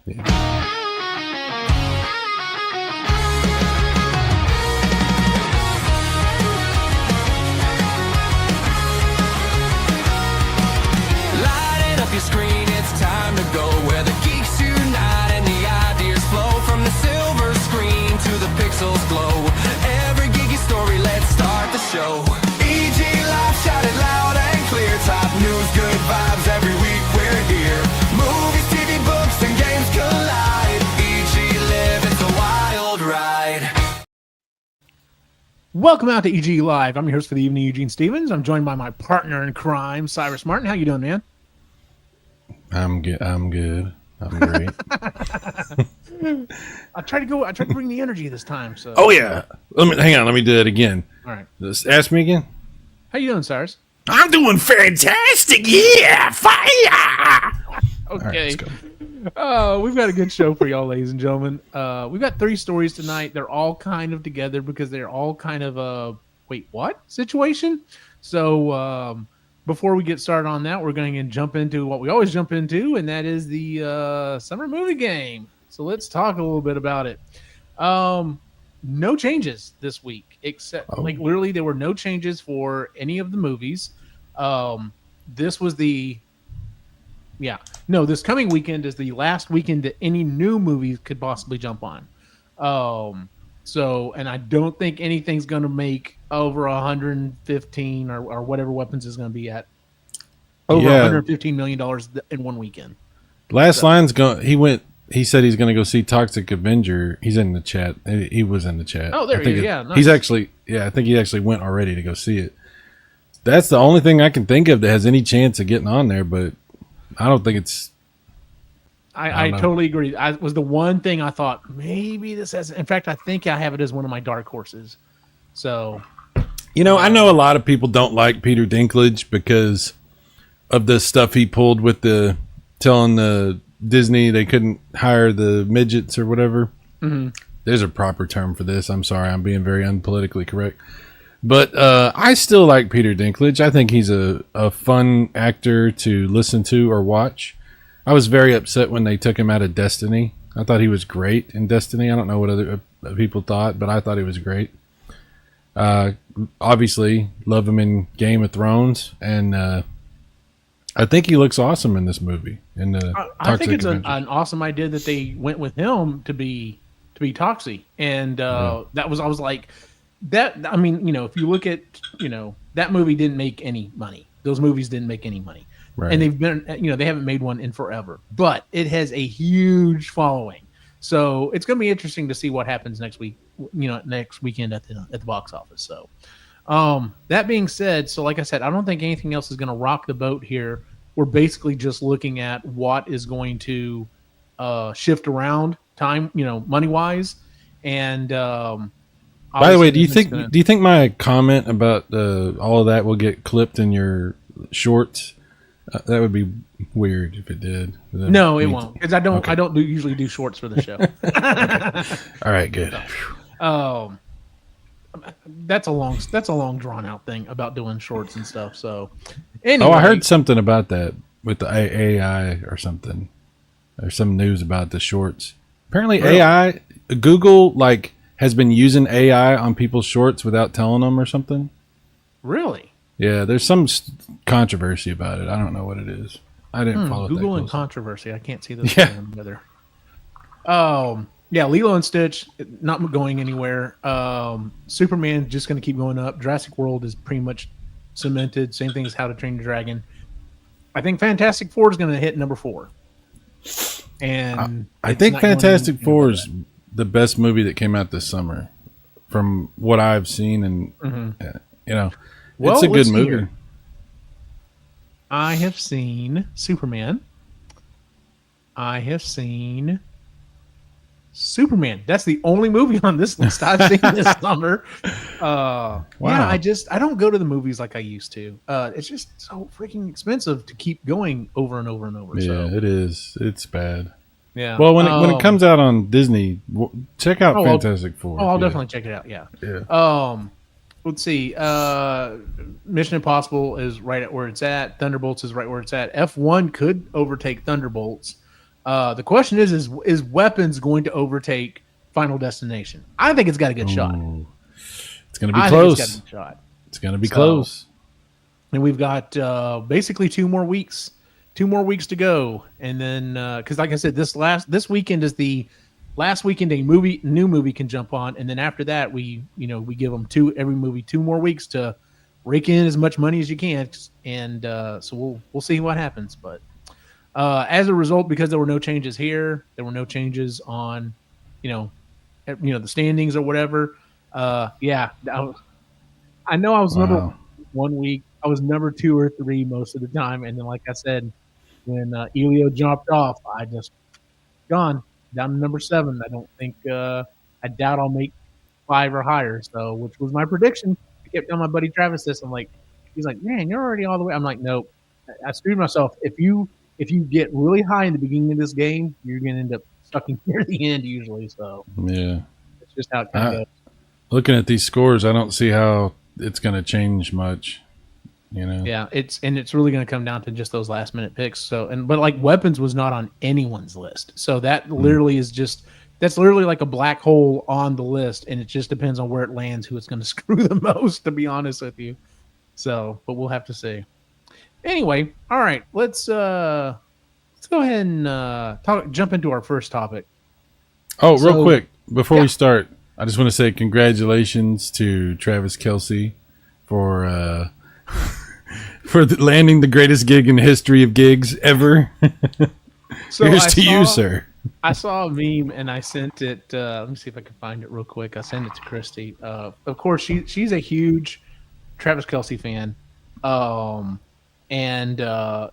Yeah. Your screen, it's time to go where the geeks unite and the ideas flow from the silver screen to the pixels glow. Every geeky story, let's start the show. EG Live, shout it loud and clear. Top news, good vibes, every week we're here. Movies, TV, books, and games collide. EG Live, it's a wild ride. Welcome out to EG Live. I'm your host for the evening, Eugene Stevens. I'm joined by my partner in crime, Cyrus Martin. How you doing, man? I'm good. I'm great. I tried to bring the energy this time. So. Oh yeah. Hang on. Let me do it again. All right. Just ask me again. How you doing, Cyrus? I'm doing fantastic. Yeah, fire. Okay. Right, we've got a good show for y'all, ladies and gentlemen. We've got 3 stories tonight. They're all kind of together because they're all kind of a wait, what situation? So before we get started on that, we're going to jump into what we always jump into, and that is the summer movie game. So let's talk a little bit about it. No changes this week, except like literally there were no changes for any of the movies. This was this coming weekend is the last weekend that any new movies could possibly jump on. And I don't think anything's going to make over 115 or whatever Weapons is going to be at over $115 million in one weekend. Last line's going. He said he's going to go see Toxic Avenger. He's in the chat. He was in the chat. Oh, there he is. Yeah, nice. He's actually. Yeah, I think he actually went already to go see it. That's the only thing I can think of that has any chance of getting on there, but I don't think it's. I totally agree. I was the one thing I thought maybe this has. In fact, I think I have it as one of my dark horses. So, I know a lot of people don't like Peter Dinklage because of the stuff he pulled with the telling the Disney they couldn't hire the midgets or whatever. Mm-hmm. There's a proper term for this. I'm sorry, I'm being very unpolitically correct. But I still like Peter Dinklage. I think he's a fun actor to listen to or watch. I was very upset when they took him out of Destiny. I thought he was great in Destiny. I don't know what other people thought, but I thought he was great. Obviously, love him in Game of Thrones, and I think he looks awesome in this movie. I think it's an awesome idea that they went with him to be Toxie, and I was like that. I mean, if you look at that movie didn't make any money. Those movies didn't make any money. Right. And they've been, they haven't made one in forever, but it has a huge following. So it's going to be interesting to see what happens next week, next weekend at the box office. So that being said, so like I said, I don't think anything else is going to rock the boat here. We're basically just looking at what is going to shift around time, money wise. And by the way, do you think my comment about all of that will get clipped in your shorts? That would be weird if it did. No, it won't, because I don't usually do shorts for the show. All right, good. That's a long drawn out thing about doing shorts and stuff. So, anyway. I heard something about that with the AI or something. There's some news about the shorts. Apparently, really? AI, Google has been using AI on people's shorts without telling them or something. Really? Yeah, there's some controversy about it. I don't know what it is. I didn't follow Google that and controversy. I can't see those together. Lilo and Stitch not going anywhere. Superman just going to keep going up. Jurassic World is pretty much cemented. Same thing as How to Train Your Dragon. I think Fantastic Four is going to hit number 4. And I think Fantastic Four is the best movie that came out this summer, from what I've seen, and it's a good movie. Here. I have seen Superman. I have seen Superman. That's the only movie on this list I've seen this summer. Wow. Yeah, I don't go to the movies like I used to. It's just so freaking expensive to keep going over and over and over. Yeah, it is. It's bad. Yeah. Well, when it comes out on Disney, check out Fantastic Four. I'll definitely check it out. Yeah. Yeah. Let's see. Mission Impossible is right at where it's at. Thunderbolts is right where it's at. F1 could overtake Thunderbolts. The question is Weapons going to overtake Final Destination? I think it's got a good shot. It's going to be I close. think it's got a good shot. It's going to be close. And we've got basically 2 more weeks to go. And then, because like I said, this weekend is the last weekend a new movie can jump on, and then after that, we give them every movie 2 more weeks to rake in as much money as you can, and so we'll see what happens. But as a result, because there were no changes here, there were no changes on, the standings or whatever. I know I was number 1 week. I was number 2 or 3 most of the time, and then like I said, when Elio jumped off, I just gone down to number 7. I don't think I doubt I'll make 5 or higher. So, which was my prediction. I kept telling my buddy Travis this. I'm like, he's like, man, you're already all the way. I'm like, nope. I screwed myself. If you get really high in the beginning of this game, you're gonna end up sucking near the end usually. So yeah, it's just how it kind of goes. Looking at these scores, I don't see how it's gonna change much. Yeah, it's really going to come down to just those last minute picks. So, but like Weapons was not on anyone's list, so that literally is that's literally like a black hole on the list, and it just depends on where it lands, who it's going to screw the most. To be honest with you, so but we'll have to see. Anyway, all right, let's go ahead and jump into our first topic. Oh, real quick before we start, I just want to say congratulations to Travis Kelce for. For landing the greatest gig in the history of gigs ever. So here's to you, sir. I saw a meme and I sent it. Let me see if I can find it real quick. I sent it to Christy. Of course, she's a huge Travis Kelce fan. I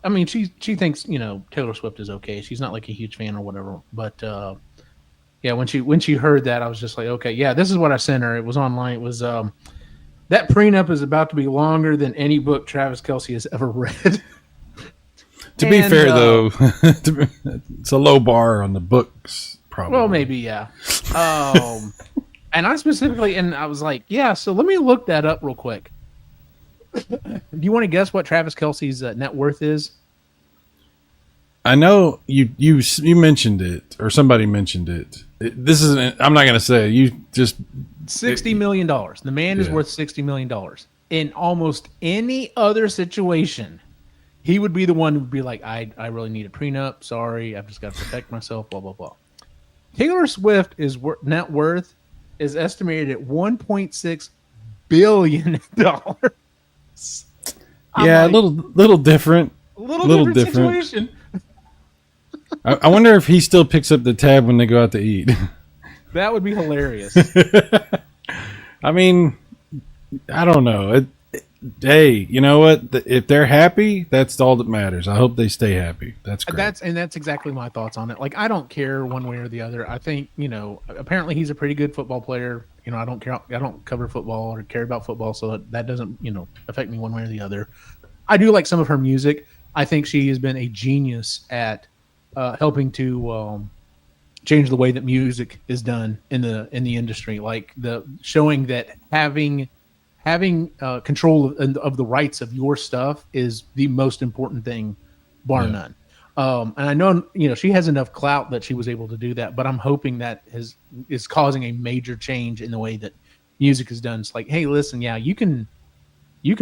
mean, she thinks Taylor Swift is okay. She's not like a huge fan or whatever. But yeah, when she heard that, I was just like, okay, yeah, this is what I sent her. It was online. It was that prenup is about to be longer than any book Travis Kelce has ever read. To be fair, though, it's a low bar on the books, probably. Well, maybe, yeah. And I specifically, and I was like, yeah, so let me look that up real quick. Do you want to guess what Travis Kelce's net worth is? I know you mentioned it, or somebody mentioned it. This isn't. I'm not going to say it. You just $60 million. The man is worth $60 million. In almost any other situation, he would be the one who would be like, I really need a prenup. Sorry, I've just got to protect myself, blah, blah, blah. Taylor Swift is net worth is estimated at $1.6 billion. Yeah, like, a little different. A little different situation. I wonder if he still picks up the tab when they go out to eat. That would be hilarious. I mean, I don't know. Hey, you know what? If they're happy, that's all that matters. I hope they stay happy. That's great. That's exactly my thoughts on it. Like, I don't care one way or the other. I think, apparently he's a pretty good football player. I don't care. I don't cover football or care about football, so that doesn't, affect me one way or the other. I do like some of her music. I think she has been a genius at helping to change the way that music is done in the industry, like showing that having control of the rights of your stuff is the most important thing, bar none. And I know she has enough clout that she was able to do that, but I'm hoping that is causing a major change in the way that music is done. It's like, hey, listen, you can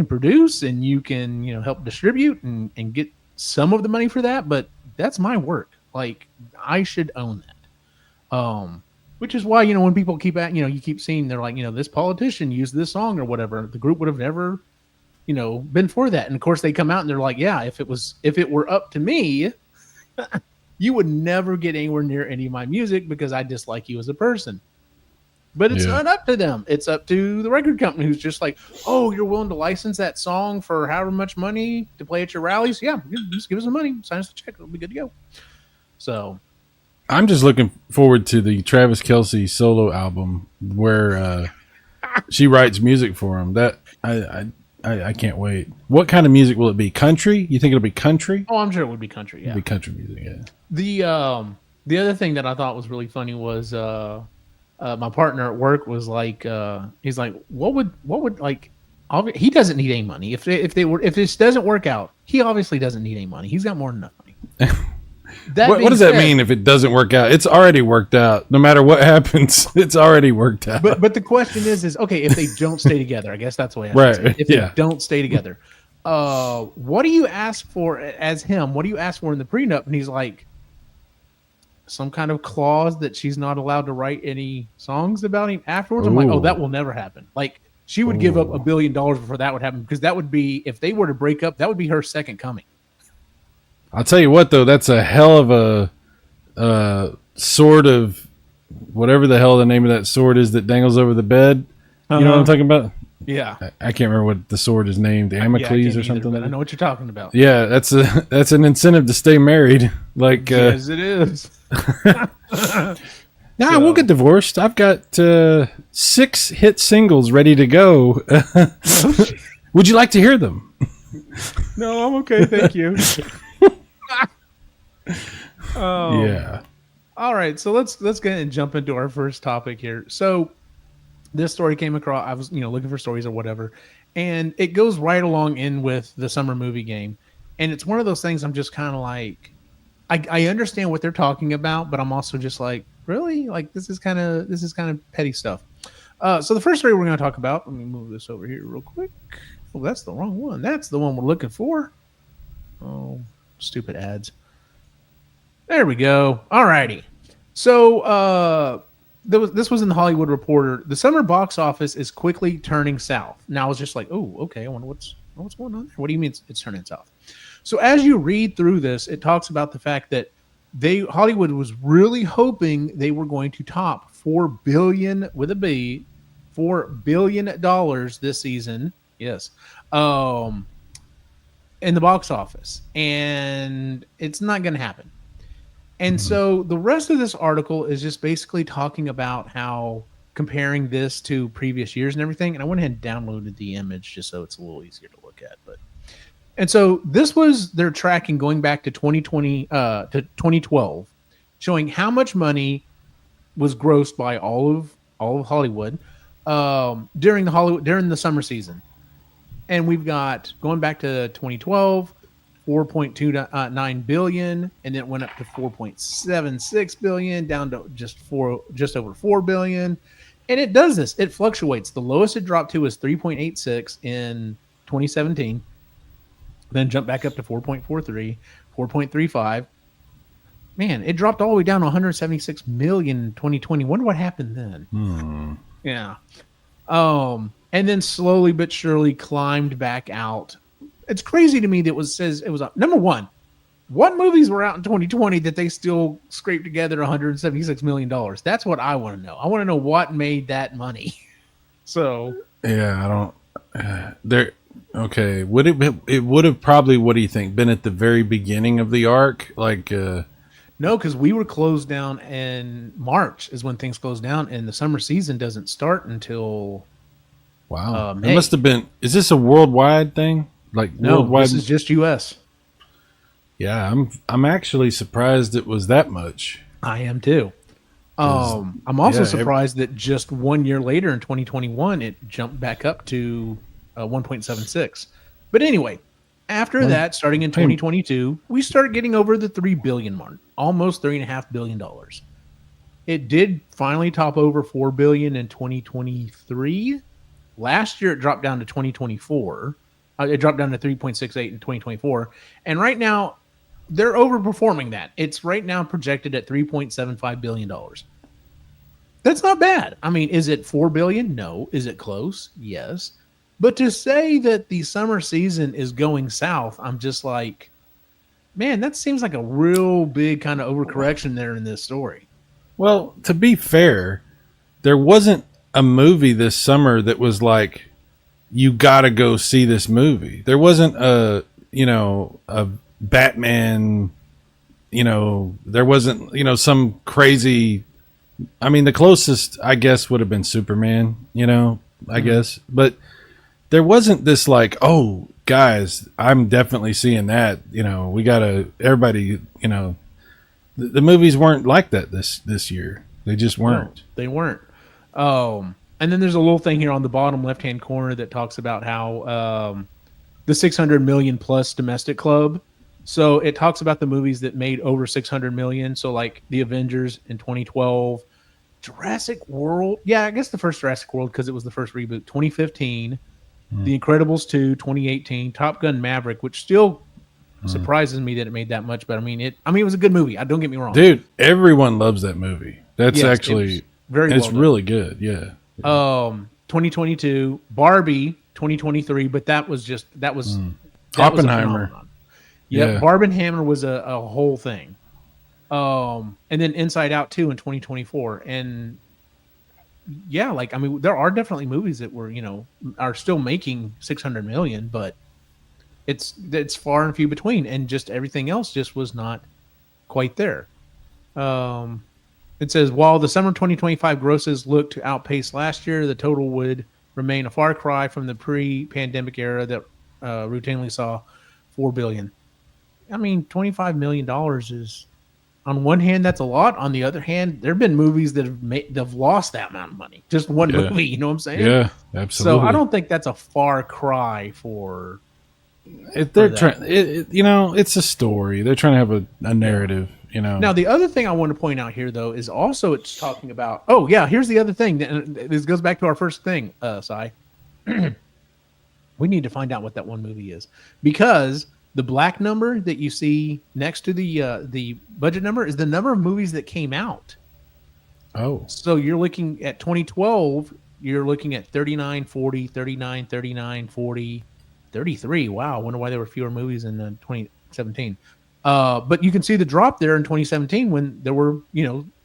produce and you can help distribute and get some of the money for that, but that's my work. Like, I should own that. Which is why, when people keep you keep seeing, they're like, this politician used this song or whatever. The group would have never, been for that. And of course they come out and they're like, yeah, if it were up to me, you would never get anywhere near any of my music because I dislike you as a person. But it's not up to them. It's up to the record company who's just like, oh, you're willing to license that song for however much money to play at your rallies? Yeah, just give us the money. Sign us the check. It'll be good to go. So I'm just looking forward to the Travis Kelce solo album where she writes music for him. That I can't wait. What kind of music will it be? Country? You think it'll be country? Oh, I'm sure it would be country. Yeah, it'll be country music. Yeah. The other thing that I thought was really funny was my partner at work was like, he's like, what would like, he doesn't need any money. If this doesn't work out, he obviously doesn't need any money. He's got more than enough money. What does that mean if it doesn't work out? It's already worked out. No matter what happens, it's already worked out. But the question is okay, if they don't stay together, I guess that's the way I should say it. If they don't stay together, what do you ask for as him? What do you ask for in the prenup? And he's like, some kind of clause that she's not allowed to write any songs about him afterwards. I'm like, oh, that will never happen. Like, she would give up $1 billion before that would happen, because that would be, if they were to break up, that would be her second coming. I'll tell you what, though, that's a hell of a sword of whatever the hell the name of that sword is that dangles over the bed. You know what I'm talking about? Yeah. I can't remember what the sword is named. Damocles or something. But I know what you're talking about. Yeah, that's an incentive to stay married. Like, yes, it is. Nah, we'll get divorced. I've got 6 hit singles ready to go. Would you like to hear them? No, I'm okay. Thank you. Yeah. All right, so let's go ahead and jump into our first topic here. So this story came across. I was looking for stories or whatever, and it goes right along in with the summer movie game, and it's one of those things. I'm just kind of like, I understand what they're talking about, but I'm also just like, really, like this is kind of petty stuff. So the first story we're going to talk about. Let me move this over here real quick. Oh, that's the wrong one. That's the one we're looking for. Oh, stupid ads. There we go. All righty. So this was in the Hollywood Reporter. The summer box office is quickly turning south. Now I was just like, oh, okay. I wonder what's going on there. What do you mean it's turning south? So as you read through this, it talks about the fact that Hollywood was really hoping they were going to top $4 billion with a B, $4 billion this season. Yes. In the box office, and it's not going to happen. And so the rest of this article is just basically talking about how comparing this to previous years and everything. And I went ahead and downloaded the image just so it's a little easier to look at. And so this was their tracking going back to 2020 to 2012, showing how much money was grossed by all of Hollywood during the summer season. And we've got, going back to 2012, 4.29 billion, and then it went up to 4.76 billion, down to just over 4 billion. And it does this. It fluctuates. The lowest it dropped to was 3.86 in 2017, then jumped back up to 4.43, 4.35. Man, it dropped all the way down to 176 million in 2020. Wonder what happened then. Yeah. And then slowly but surely climbed back out. It's crazy to me that it was up. Number one, what movies were out in 2020 that they still scraped together $176 million? That's what I want to know. I want to know what made that money. So yeah, I don't. Okay, it would have probably, what do you think, been at the very beginning of the arc, like? No, because we were closed down in March is when things closed down, and the summer season doesn't start until. Wow, it must have been. Is this a worldwide thing? Like, no, worldwide? This is just U.S. Yeah, I'm actually surprised it was that much. I am too. I'm also surprised that just 1 year later in 2021, it jumped back up to 1.76. But anyway, after that, starting in 2022, we started getting over the 3 billion mark, almost $3.5 billion. It did finally top over 4 billion in 2023. Last year, it dropped down to 2024. It dropped down to 3.68 in 2024. And right now, they're overperforming that. It's right now projected at $3.75 billion. That's not bad. I mean, is it 4 billion? No. Is it close? Yes. But to say that the summer season is going south, I'm just like, man, that seems like a real big kind of overcorrection there in this story. Well, to be fair, there wasn't a movie this summer that was like, you got to go see this movie. There wasn't a Batman, there wasn't, some crazy, I mean, the closest, I guess, would have been Superman, I guess. But there wasn't this like, oh, guys, I'm definitely seeing that. We got to, everybody, the movies weren't like that this year. They just weren't. No, they weren't. And then there's a little thing here on the bottom left-hand corner that talks about how the 600 million plus domestic club So it talks about the movies that made over 600 million. So like the Avengers in 2012, Jurassic World. Yeah, I guess the first Jurassic World because it was the first reboot. 2015, The Incredibles 2, 2018, Top Gun Maverick, which still surprises me that it made that much. But I mean, it was a good movie. Don't get me wrong, Dude, everyone loves that movie. That's Yes, actually very it's well done. really good. Yeah. 2022, Barbie, 2023, but that was that was a Oppenheimer. phenomenon. Yep, Yeah. Barbenheimer was a whole thing. And then Inside Out 2 in 2024. And yeah, like I mean, there are definitely movies that were, are still making 600 million, but it's far and few between, and just everything else just was not quite there. It says while the summer 2025 grosses look to outpace last year, the total would remain a far cry from the pre-pandemic era that routinely saw $4 billion. I mean, $25 million is, on one hand, that's a lot. On the other hand, there have been movies that have lost that amount of money. Just one movie, you know what I'm saying? Yeah, absolutely. So I don't think that's a far cry for. They're trying. It's a story. They're trying to have a narrative. Now, the other thing I want to point out here, though, is also it's talking about. Oh yeah, here's the other thing. This goes back to our first thing, Cy. We need to find out what that one movie is, because the black number that you see next to the budget number is the number of movies that came out. Oh, So you're looking at 2012. You're looking at 39, 40, 39, 39, 40, 33. Wow, I wonder why there were fewer movies in 2017. But you can see the drop there in 2017 when there were,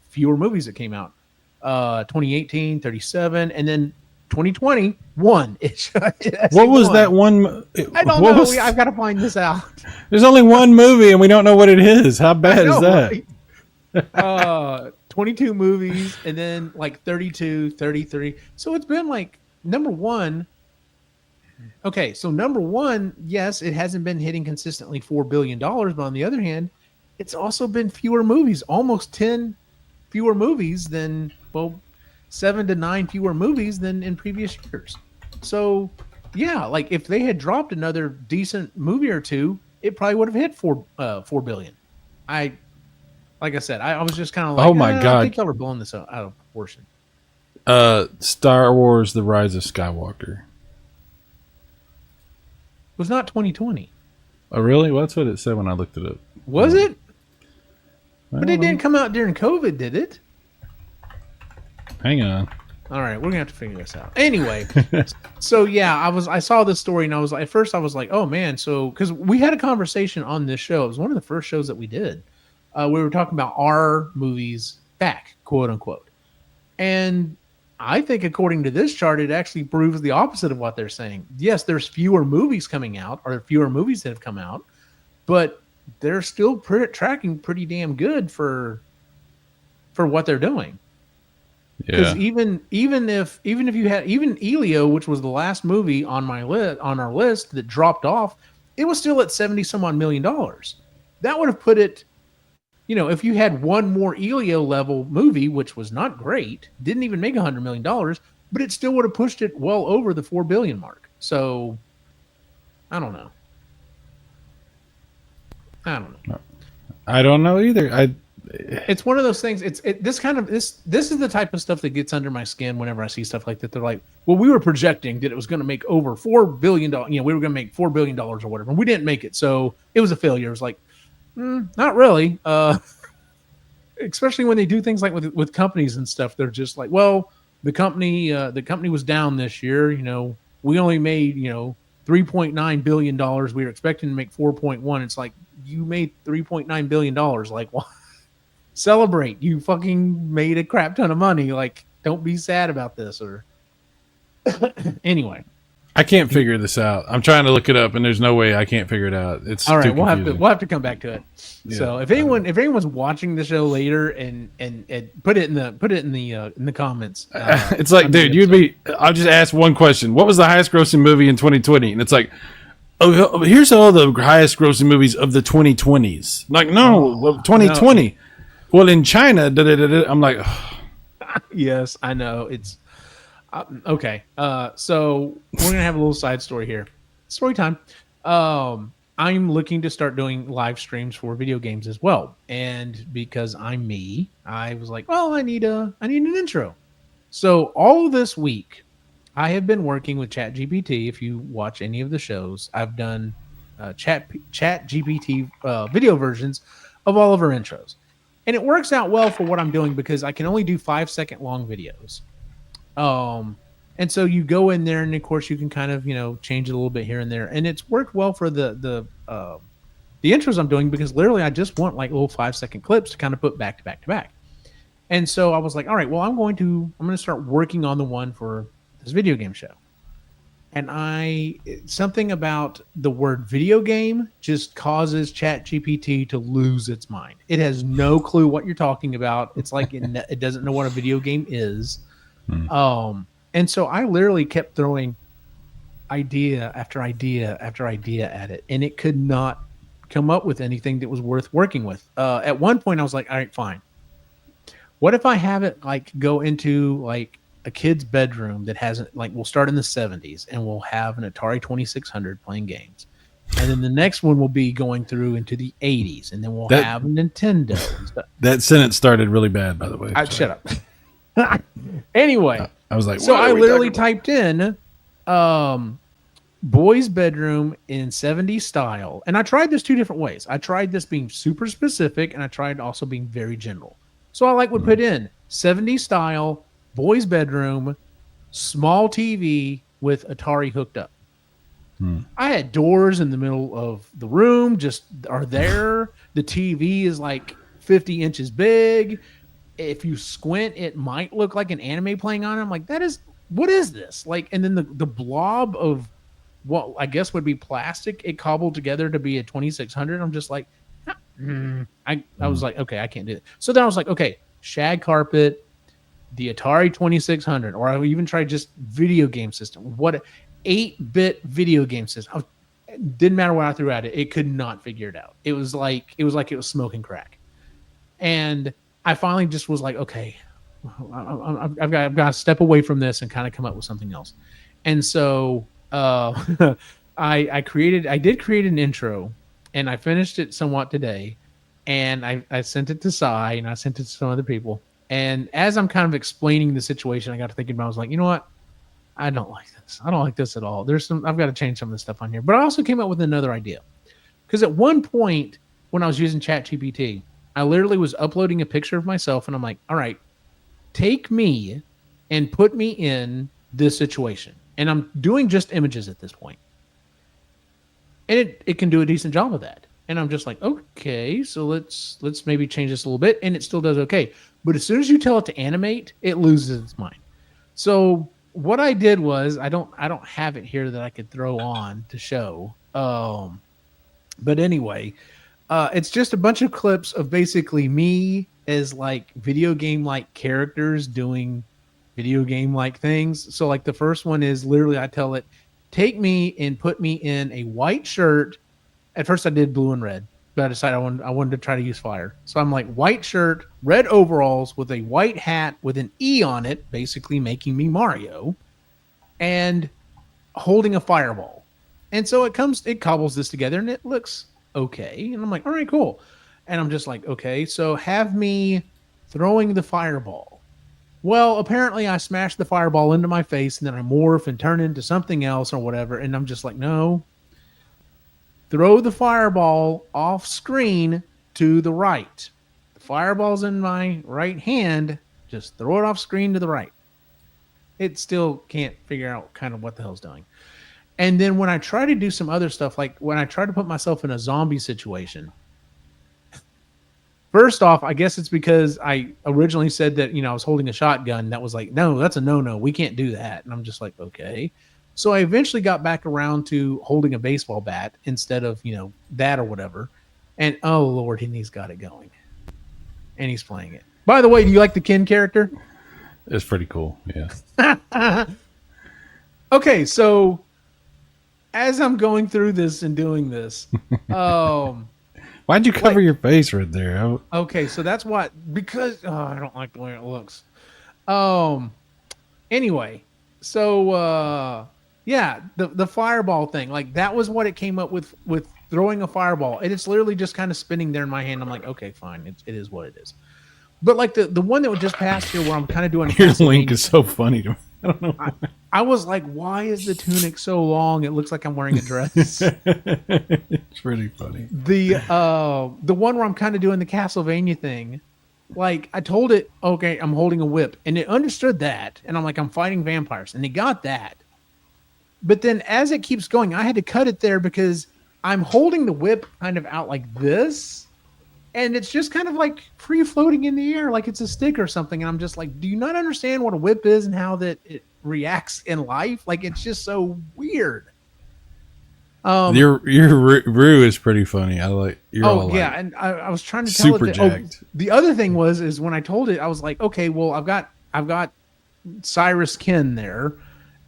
fewer movies that came out. 2018, 37, and then 2020, one. what was that one? I don't know. I've got to find this out. There's only one movie, and we don't know what it is. How bad is that? Right? 22 movies, and then like 32, 33. So it's been like number one. Okay, so number one, yes, it hasn't been hitting consistently $4 billion, but on the other hand, it's also been fewer movies, almost 10 fewer movies than, 7 to 9 fewer movies than in previous years. So, yeah, like if they had dropped another decent movie or two, it probably would have hit $4 billion. Like I said, I was just kind of like, oh my God, I think y'all were blowing this out of proportion. Star Wars: The Rise of Skywalker. It was not 2020. Oh, really? Well, that's what it said when I looked it up. Was it? Well, But it didn't come out during COVID, did it? Hang on. All right, we're gonna have to figure this out. Anyway, so yeah, I saw this story and I was at first I was like, oh man, so because we had a conversation on this show. It was one of the first shows that we did. We were talking about our movies back, quote unquote, and I think according to this chart, it actually proves the opposite of what they're saying. Yes, there's fewer movies coming out, or fewer movies that have come out, but they're still tracking pretty damn good for what they're doing. Because even if you had Elio, which was the last movie on our list that dropped off, it was still at 70 some odd $1 million. That would have put it, if you had one more Elio level movie, which was not great, didn't even make $100 million, but it still would have pushed it well over the 4 billion mark. So I don't know. I don't know either. It's one of those things. This is the type of stuff that gets under my skin whenever I see stuff like that. They're like, well, we were projecting that it was going to make over $4 billion. We were going to make $4 billion or whatever. And we didn't make it. So it was a failure. It was like, not really. Especially when they do things like with companies and stuff. They're just like, well, the company was down this year. We only made, $3.9 billion. We were expecting to make 4.1. It's like, you made $3.9 billion. Like, what? Celebrate. You fucking made a crap ton of money. Like, don't be sad about this. Or anyway, I can't figure this out. I'm trying to look it up, and there's no way I can't figure it out. It's all right. too We'll confusing. have to come back to it. Yeah, So if anyone's watching the show later and put it in the comments. It's like, dude, I'll just ask one question. What was the highest grossing movie in 2020? And it's like, oh, here's all the highest grossing movies of the 2020s. Like, no, 2020. No. Well, in China, I'm like, yes, I know. It's okay. So we're gonna have a little side story here. Story time. I'm looking to start doing live streams for video games as well. And because I'm me, I was like, well, I need an intro. So all this week, I have been working with ChatGPT. If you watch any of the shows, I've done ChatGPT video versions of all of our intros. And it works out well for what I'm doing because I can only do 5-second long videos. And so you go in there, and of course you can kind of change it a little bit here and there, and it's worked well for the intros I'm doing because literally I just want like little 5-second clips to kind of put back to back to back. And so I was like, all right, well I'm going to start working on the one for this video game show. And something about the word video game just causes ChatGPT to lose its mind. It has no clue what you're talking about. It's like it doesn't know what a video game is. And so I literally kept throwing idea after idea after idea at it, and it could not come up with anything that was worth working with. At one point I was like, all right, fine. What if I have it like go into like a kid's bedroom that hasn't, like, we'll start in the 70s and we'll have an Atari 2600 playing games. And then the next one will be going through into the 80s, and then we'll have a Nintendo and stuff. That sentence started really bad, by the way. Shut up. Anyway, I was like, so I literally typed in boys' bedroom in 70s style. And I tried this 2 different ways. I tried this being super specific, and I tried also being very general. So I would put in 70s style, boys' bedroom, small TV with Atari hooked up. I had doors in the middle of the room just are there. The TV is like 50 inches big. If you squint, it might look like an anime playing on it. I'm like, what is this? Like, and then the blob of what I guess would be plastic, it cobbled together to be a 2600. I'm just like, I was like, okay, I can't do it. So then I was like, okay, shag carpet, the Atari 2600, or I even tried just video game system. What 8-bit video game system. Didn't matter what I threw at it. It could not figure it out. It was like it was smoking crack. And I finally just was like, okay, I've got to step away from this and kind of come up with something else. And so I did create an intro, and I finished it somewhat today. And I sent it to Cy, and I sent it to some other people. And as I'm kind of explaining the situation, I got to thinking about, I was like, you know what? I don't like this. I don't like this at all. I've got to change some of the stuff on here. But I also came up with another idea. Because at one point when I was using ChatGPT, I literally was uploading a picture of myself, and I'm like, all right, take me and put me in this situation. And I'm doing just images at this point. And it can do a decent job of that. And I'm just like, okay, so let's maybe change this a little bit. And it still does okay. But as soon as you tell it to animate, it loses its mind. So what I did was, I don't have it here that I could throw on to show. But anyway, it's just a bunch of clips of basically me as like video game like characters doing video game like things. So like the first one is literally I tell it, take me and put me in a white shirt. At first I did blue and red, but I decided I wanted to try to use fire. So I'm like white shirt, red overalls with a white hat with an E on it, basically making me Mario, and holding a fireball. And so it cobbles this together, and it looks okay. And I'm like, all right, cool. And I'm just like, okay, so have me throwing the fireball. Well, apparently I smashed the fireball into my face, and then I morph and turn into something else or whatever. And I'm just like, no. Throw the fireball off screen to the right. The fireball's in my right hand. Just throw it off screen to the right. It still can't figure out kind of what the hell's doing. And then when I try to do some other stuff, like when I try to put myself in a zombie situation, first off, I guess it's because I originally said that, I was holding a shotgun. That was like, no, that's a no. We can't do that. And I'm just like, okay. So I eventually got back around to holding a baseball bat instead of, that or whatever. And oh Lord, he's got it going. And he's playing it. By the way, do you like the Ken character? It's pretty cool. Yeah. Okay, so as I'm going through this and doing this, why'd you cover your face right there? Okay, so that's what, because I don't like the way it looks. Anyway, so yeah, the fireball thing, like that was what it came up with throwing a fireball, and it's literally just kind of spinning there in my hand. I'm like, okay, fine, it is what it is. But like the one that would just pass here, where I'm kind of doing Your link is so funny to me. I don't know. I was like, why is the tunic so long? It looks like I'm wearing a dress. It's pretty funny. The one where I'm kind of doing the Castlevania thing, like I told it, okay, I'm holding a whip, and it understood that, and I'm like, I'm fighting vampires, and it got that. But then as it keeps going, I had to cut it there because I'm holding the whip kind of out like this, and it's just kind of like free floating in the air like it's a stick or something. And I'm just like, do you not understand what a whip is and how that it reacts in life? Like, it's just so weird. Your Rue is pretty funny. I like. You're all yeah, like and I was trying to tell super it that, jacked. the other thing is when I told it, I was like, okay, well, I've got Cyrus Ken there,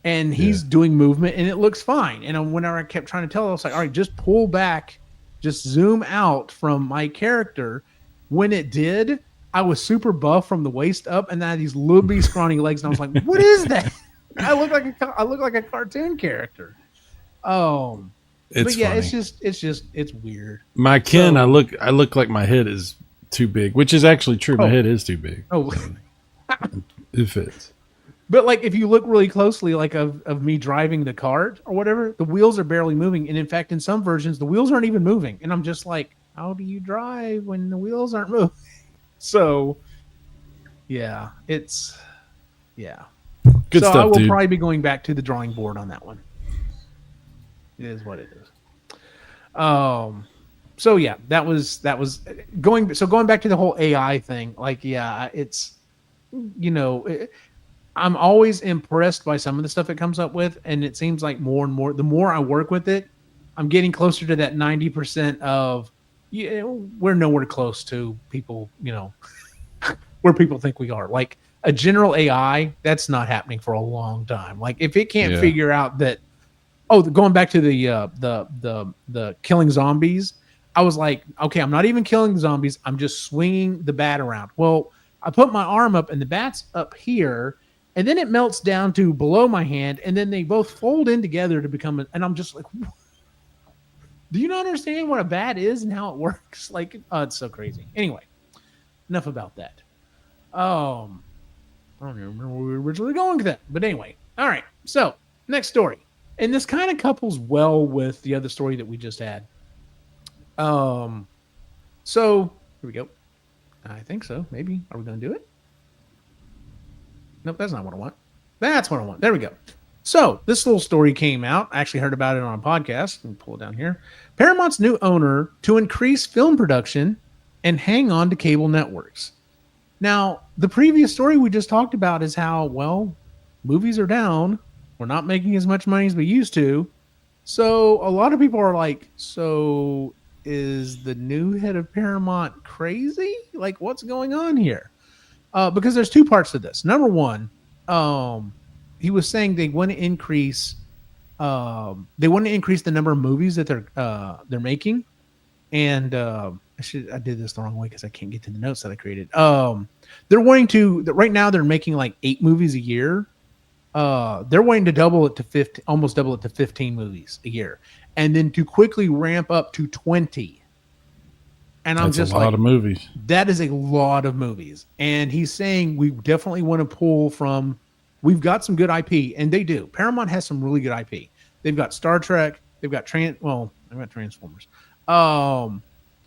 and he's doing movement, and it looks fine. And whenever I kept trying to tell it, I was like, all right, just pull back, just zoom out from my character. When it did, I was super buff from the waist up, and then I had these little bitty scrawny legs, and I was like, what is that? I look like a cartoon character. It's but yeah, funny. it's weird. My Ken, So- I look like my head is too big, which is actually true. My head is too big. Oh, It fits. but like if you look really closely, like of me driving the cart or whatever, the wheels are barely moving, and in fact, in some versions, the wheels aren't even moving. And I'm just like, how do you drive when the wheels aren't moving? So, yeah, good Good so stuff, I will dude. probably be going back to the drawing board on that one. It is what it is. So yeah, that was going back to the whole AI thing. Like, yeah, it's, I'm always impressed by some of the stuff it comes up with, and it seems like more and more, the more I work with it, I'm getting closer to that 90% of, we're nowhere close to people, where people think we are. Like a general AI, that's not happening for a long time. Like if it can't figure out that, going back to the killing zombies, I was like, okay, I'm not even killing the zombies. I'm just swinging the bat around. Well, I put my arm up and the bat's up here, and then it melts down to below my hand, and then they both fold in together to become and I'm just like, do you not understand what a bat is and how it works? Like, it's so crazy. Anyway, enough about that. I don't even remember where we were originally going with that. But anyway, all right. So next story. And this kind of couples well with the other story that we just had. So here we go. I think so. Maybe. Are we going to do it? Nope, that's not what I want. That's what I want. There we go. So this little story came out. I actually heard about it on a podcast. Let me pull it down here. Paramount's new owner to increase film production and hang on to cable networks. Now, the previous story we just talked about is how, well, movies are down. We're not making as much money as we used to. So a lot of people are like, so is the new head of Paramount crazy? Like, what's going on here? Because there's two parts to this. Number one, he was saying they want to increase the number of movies that they're making. And I did this the wrong way because I can't get to the notes that I created. They're wanting to, right now they're making like 8 movies a year. They're wanting to double it to 15, almost double it to 15 movies a year, and then to quickly ramp up to 20. And I'm just like, a lot of movies. That is a lot of movies. And he's saying we definitely want to pull from, we've got some good IP, and they do. Paramount has some really good IP. They've got Star Trek, they've got they've got Transformers.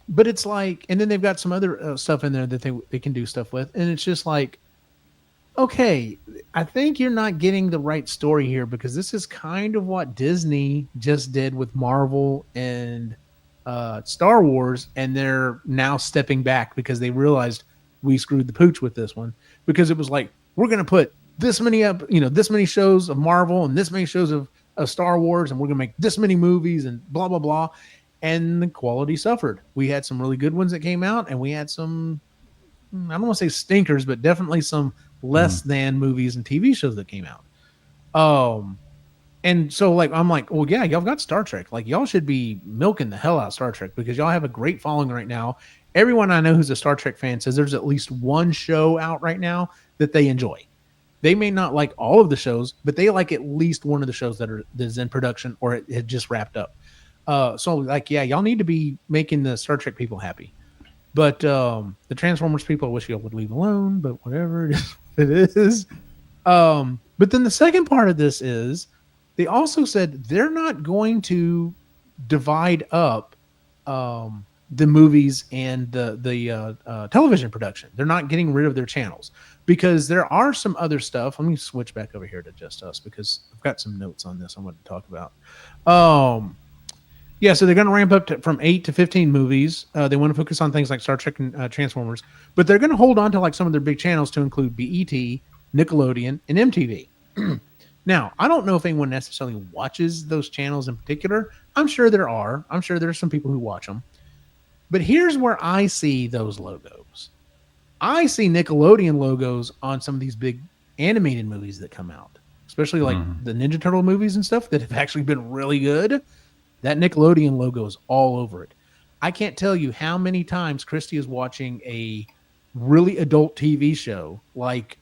But it's like, and then they've got some other stuff in there that they can do stuff with. And it's just like, okay, I think you're not getting the right story here, because this is kind of what Disney just did with Marvel and Star Wars, and they're now stepping back because they realized we screwed the pooch with this one, because it was like, we're going to put this many this many shows of Marvel and this many shows of Star Wars, and we're going to make this many movies and blah, blah, blah. And the quality suffered. We had some really good ones that came out, and we had some, I don't want to say stinkers, but definitely some less than movies and TV shows that came out. And so like, I'm like, well, yeah, y'all got Star Trek. Like, y'all should be milking the hell out of Star Trek, because y'all have a great following right now. Everyone I know who's a Star Trek fan says there's at least one show out right now that they enjoy. They may not like all of the shows, but they like at least one of the shows that is in production or it had just wrapped up. So like, yeah, y'all need to be making the Star Trek people happy. But the Transformers people, I wish y'all would leave alone. But whatever it is, it is. But then the second part of this is they also said they're not going to divide up the movies and the television production. They're not getting rid of their channels because there are some other stuff. Let me switch back over here to Just Us because I've got some notes on this I want to talk about. Yeah, so they're going to ramp up from 8 to 15 movies. They want to focus on things like Star Trek and Transformers, but they're going to hold on to like some of their big channels to include BET, Nickelodeon, and MTV. Now, I don't know if anyone necessarily watches those channels in particular. I'm sure there are. I'm sure there's some people who watch them. But here's where I see those logos. I see Nickelodeon logos on some of these big animated movies that come out, especially like the Ninja Turtle movies and stuff that have actually been really good. That Nickelodeon logo is all over it. I can't tell you how many times Christy is watching a really adult TV show like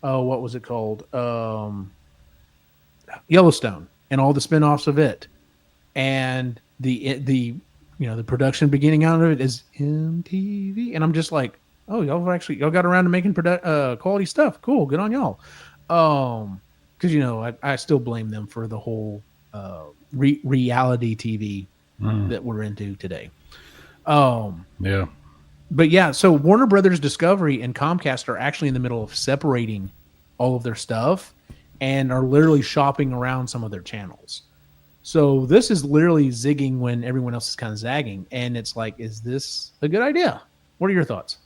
what was it called? Yellowstone and all the spinoffs of it. And the production beginning out of it is MTV. And I'm just like, oh, y'all got around to making quality stuff. Cool. Good on y'all. Because, I still blame them for the whole reality TV that we're into today. Yeah. But yeah, so Warner Brothers Discovery and Comcast are actually in the middle of separating all of their stuff and are literally shopping around some of their channels. So this is literally zigging when everyone else is kind of zagging. And it's like, is this a good idea? What are your thoughts?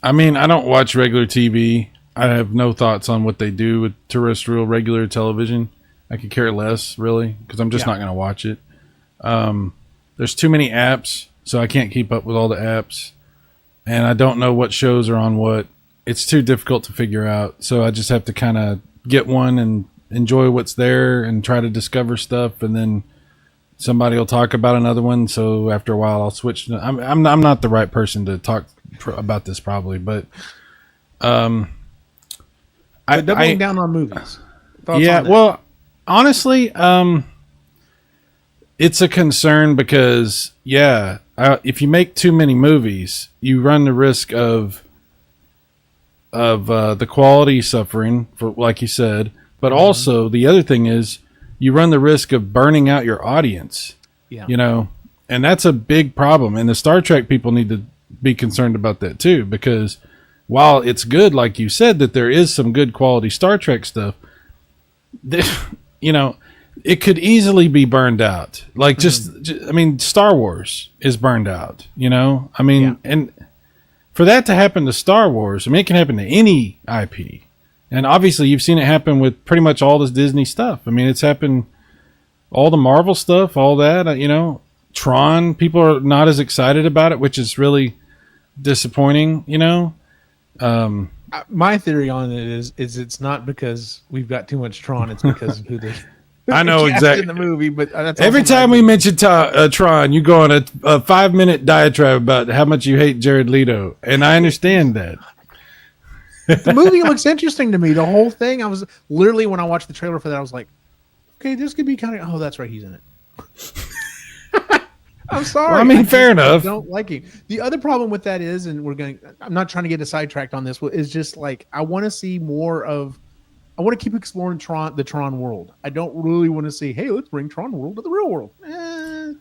I mean, I don't watch regular TV. I have no thoughts on what they do with terrestrial regular television. I could care less, really, because I'm just not going to watch it. There's too many apps, so I can't keep up with all the apps. And I don't know what shows are on what. It's too difficult to figure out. So I just have to kind of get one and enjoy what's there and try to discover stuff. And then somebody will talk about another one. So after a while, I'll switch. I'm not the right person to talk about this probably, but doubling down on movies. Well, honestly, it's a concern because, if you make too many movies, you run the risk of the quality suffering, for like you said. But also, the other thing is you run the risk of burning out your audience. Yeah. And that's a big problem. And the Star Trek people need to be concerned about that too, because while it's good, like you said, that there is some good quality Star Trek stuff, it could easily be burned out. Like Star Wars is burned out, and for that to happen to Star Wars, it can happen to any IP. And obviously you've seen it happen with pretty much all this Disney stuff. It's happened, all the Marvel stuff, all that, Tron, people are not as excited about it, which is really disappointing, My theory on it is it's not because we've got too much Tron. It's because of who they I know exactly in the movie. But that's every time we mention Tron, you go on a 5-minute diatribe about how much you hate Jared Leto, and I understand that. The movie looks interesting to me. The whole thing, I was literally, when I watched the trailer for that, I was like, okay, this could be kind of. Oh, that's right, he's in it. I'm sorry. Well, fair enough. I don't like him. The other problem with that is, and I'm not trying to get sidetracked on this, is just like, I want to see more of, I want to keep exploring the Tron world. I don't really want to see, hey, let's bring Tron world to the real world. I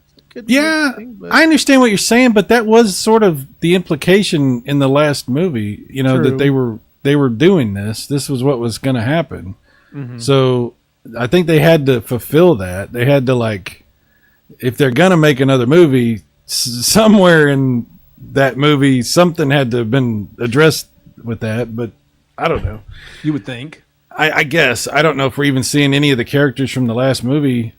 understand what you're saying, but that was sort of the implication in the last movie, that they were doing this. This was what was going to happen. Mm-hmm. So I think they had to fulfill that. They had to, if they're going to make another movie, somewhere in that movie, something had to have been addressed with that, but I don't know. You would think. I guess. I don't know if we're even seeing any of the characters from the last movie.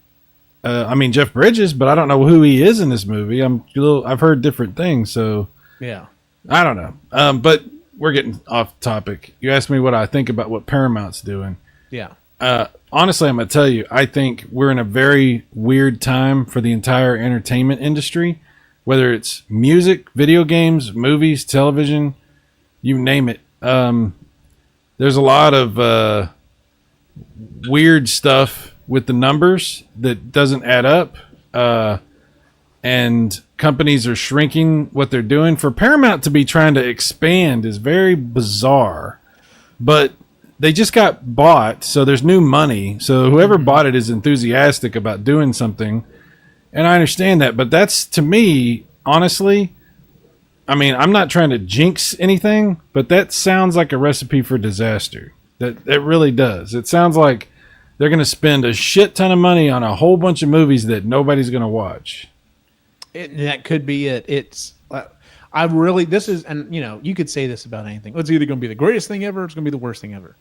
Jeff Bridges, but I don't know who he is in this movie. I've heard different things, so yeah. I don't know. But we're getting off topic. You asked me what I think about what Paramount's doing. Yeah. Honestly, I'm going to tell you, I think we're in a very weird time for the entire entertainment industry, whether it's music, video games, movies, television, you name it. There's a lot of weird stuff with the numbers that doesn't add up. And companies are shrinking what they're doing. For Paramount to be trying to expand is very bizarre. But they just got bought, so there's new money. So whoever bought it is enthusiastic about doing something. And I understand that. But that's, to me, honestly, I mean, I'm not trying to jinx anything, but that sounds like a recipe for disaster. That really does. It sounds like they're going to spend a shit ton of money on a whole bunch of movies that nobody's going to watch. That could be it. It's this is, and you could say this about anything. It's either going to be the greatest thing ever, or it's going to be the worst thing ever.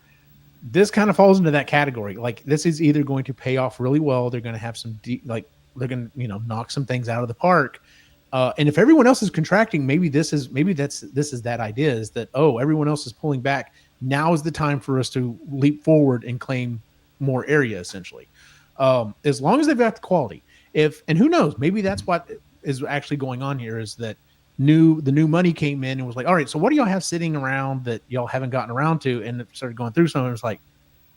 This kind of falls into that category. Like, this is either going to pay off really well. They're going to have some they're going to knock some things out of the park. And if everyone else is contracting, maybe this is that idea, is that, everyone else is pulling back. Now is the time for us to leap forward and claim more area, essentially. As long as they've got the quality. And who knows, maybe that's what is actually going on here, is that the new money came in and was like, all right, so what do y'all have sitting around that y'all haven't gotten around to? And it started going through some, and it was like,